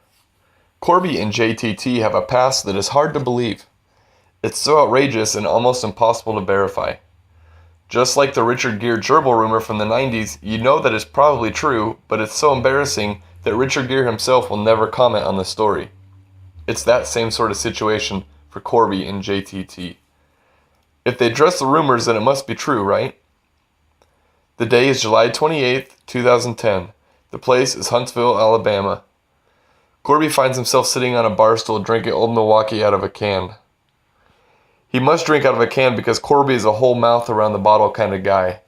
Corby and JTT have a past that is hard to believe. It's so outrageous and almost impossible to verify. Just like the Richard Gere gerbil rumor from the 90s, you know that it's probably true, but it's so embarrassing that Richard Gere himself will never comment on the story. It's that same sort of situation for Corby and JTT. If they address the rumors, then it must be true, right? The day is July 28th, 2010. The place is Huntsville, Alabama. Corby finds himself sitting on a bar stool drinking Old Milwaukee out of a can. He must drink out of a can because Corby is a whole mouth around the bottle kind of guy.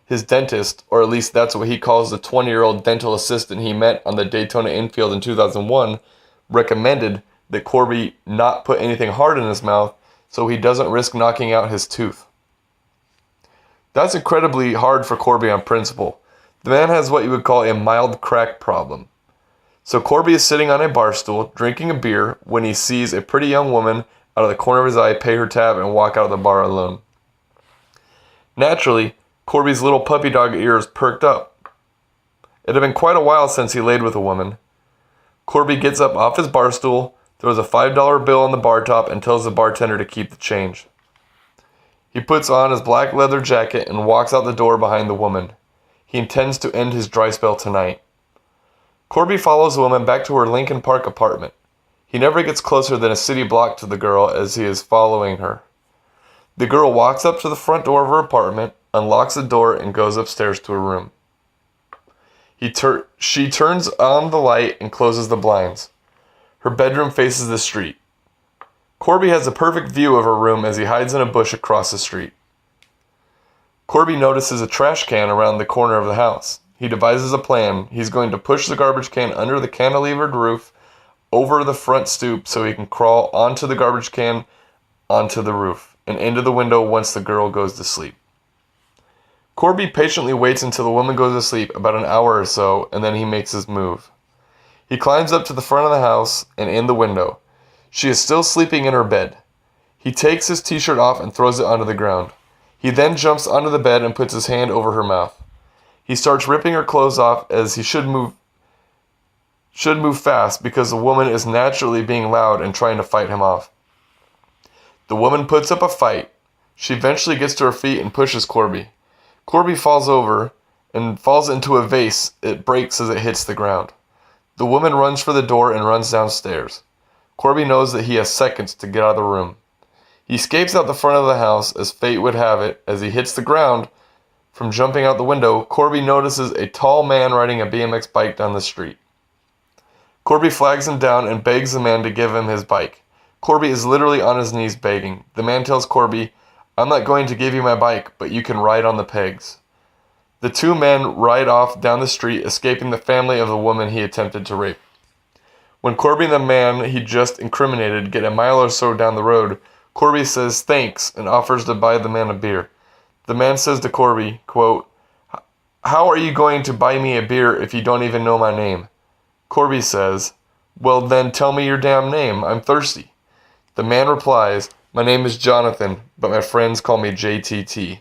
His dentist, or at least that's what he calls the 20-year-old dental assistant he met on the Daytona infield in 2001, recommended that Corby not put anything hard in his mouth so he doesn't risk knocking out his tooth. That's incredibly hard for Corby on principle. The man has what you would call a mild crack problem. So Corby is sitting on a bar stool, drinking a beer, when he sees a pretty young woman out of the corner of his eye pay her tab and walk out of the bar alone. Naturally, Corby's little puppy dog ears perked up. It had been quite a while since he laid with a woman. Corby gets up off his bar stool, throws a $5 bill on the bar top, and tells the bartender to keep the change. He puts on his black leather jacket and walks out the door behind the woman. He intends to end his dry spell tonight. Corby follows the woman back to her Lincoln Park apartment. He never gets closer than a city block to the girl as he is following her. The girl walks up to the front door of her apartment, unlocks the door, and goes upstairs to her room. She turns on the light and closes the blinds. Her bedroom faces the street. Corby has a perfect view of her room as he hides in a bush across the street. Corby notices a trash can around the corner of the house. he devises a plan. He's going to push the garbage can under the cantilevered roof over the front stoop so he can crawl onto the garbage can, onto the roof, and into the window once the girl goes to sleep. Corby patiently waits until the woman goes to sleep, about an hour or so, and then he makes his move. He climbs up to the front of the house and in the window. She is still sleeping in her bed. He takes his t-shirt off and throws it onto the ground. He then jumps onto the bed and puts his hand over her mouth. He starts ripping her clothes off as he should move fast because the woman is naturally being loud and trying to fight him off. The woman puts up a fight. She eventually gets to her feet and pushes Corby. Corby falls over and falls into a vase. It breaks as it hits the ground. The woman runs for the door and runs downstairs. Corby knows that he has seconds to get out of the room. He escapes out the front of the house as fate would have it. As he hits the ground from jumping out the window, Corby notices a tall man riding a BMX bike down the street. Corby flags him down and begs the man to give him his bike. Corby is literally on his knees begging. The man tells Corby, "I'm not going to give you my bike, but you can ride on the pegs." The two men ride off down the street, escaping the family of the woman he attempted to rape. When Corby and the man he just incriminated get a mile or so down the road, Corby says thanks and offers to buy the man a beer. The man says to Corby, quote, "How are you going to buy me a beer if you don't even know my name?" Corby says, "Well then tell me your damn name, I'm thirsty." The man replies, "My name is Jonathan, but my friends call me JTT."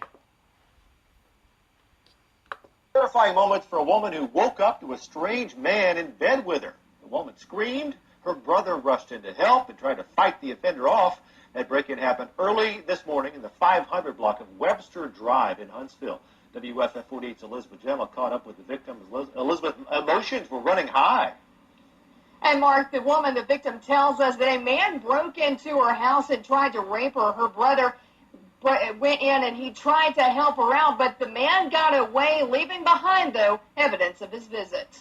Terrifying moments for a woman who woke up to a strange man in bed with her. The woman screamed. Her brother rushed in to help and tried to fight the offender off. That break-in happened early this morning in the 500 block of Webster Drive in Huntsville. WFF 48's Elizabeth Gemma caught up with the victim. Elizabeth, emotions were running high. And Mark, the woman, the victim, tells us that a man broke into her house and tried to rape her. Her brother went in and he tried to help her out, but the man got away, leaving behind, though, evidence of his visit.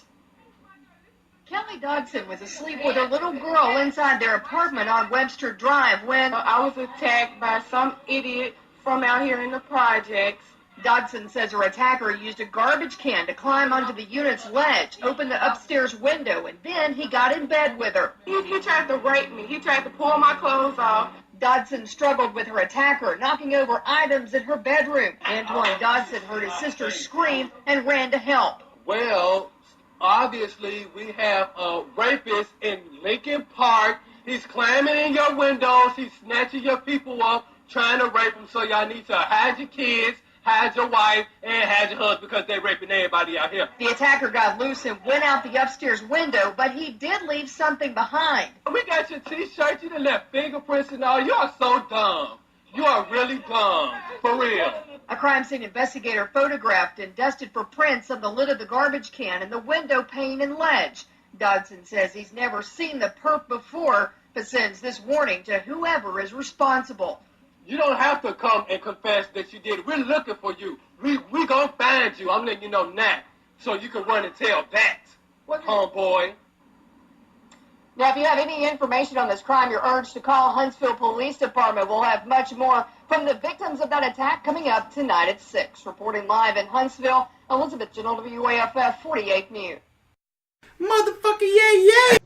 Kelly Dodson was asleep with her little girl inside their apartment on Webster Drive when I was attacked by some idiot from out here in the projects. Dodson says her attacker used a garbage can to climb onto the unit's ledge, open the upstairs window, and then he got in bed with her. He tried to rape me. He tried to pull my clothes off. Dodson struggled with her attacker, knocking over items in her bedroom. Antoine Dodson heard his sister scream and ran to help. Well, obviously, we have a rapist in Lincoln Park. He's climbing in your windows. He's snatching your people up, trying to rape them. So y'all need to hide your kids, hide your wife, and hide your husband because they're raping everybody out here. The attacker got loose and went out the upstairs window, but he did leave something behind. We got your T-shirt. You done left fingerprints and all. You are so dumb. You are really dumb. For real. A crime scene investigator photographed and dusted for prints on the lid of the garbage can and the window pane and ledge. Dodson says he's never seen the perp before, but sends this warning to whoever is responsible. You don't have to come and confess that you did it. We're looking for you. We gonna find you. I'm letting you know now, so you can run and tell that, homeboy. Now, if you have any information on this crime, you're urged to call Huntsville Police Department. We'll have much more from the victims of that attack coming up tonight at 6. Reporting live in Huntsville, Elizabeth Janelle, WAFF 48 News. Motherfucker, yeah, yeah!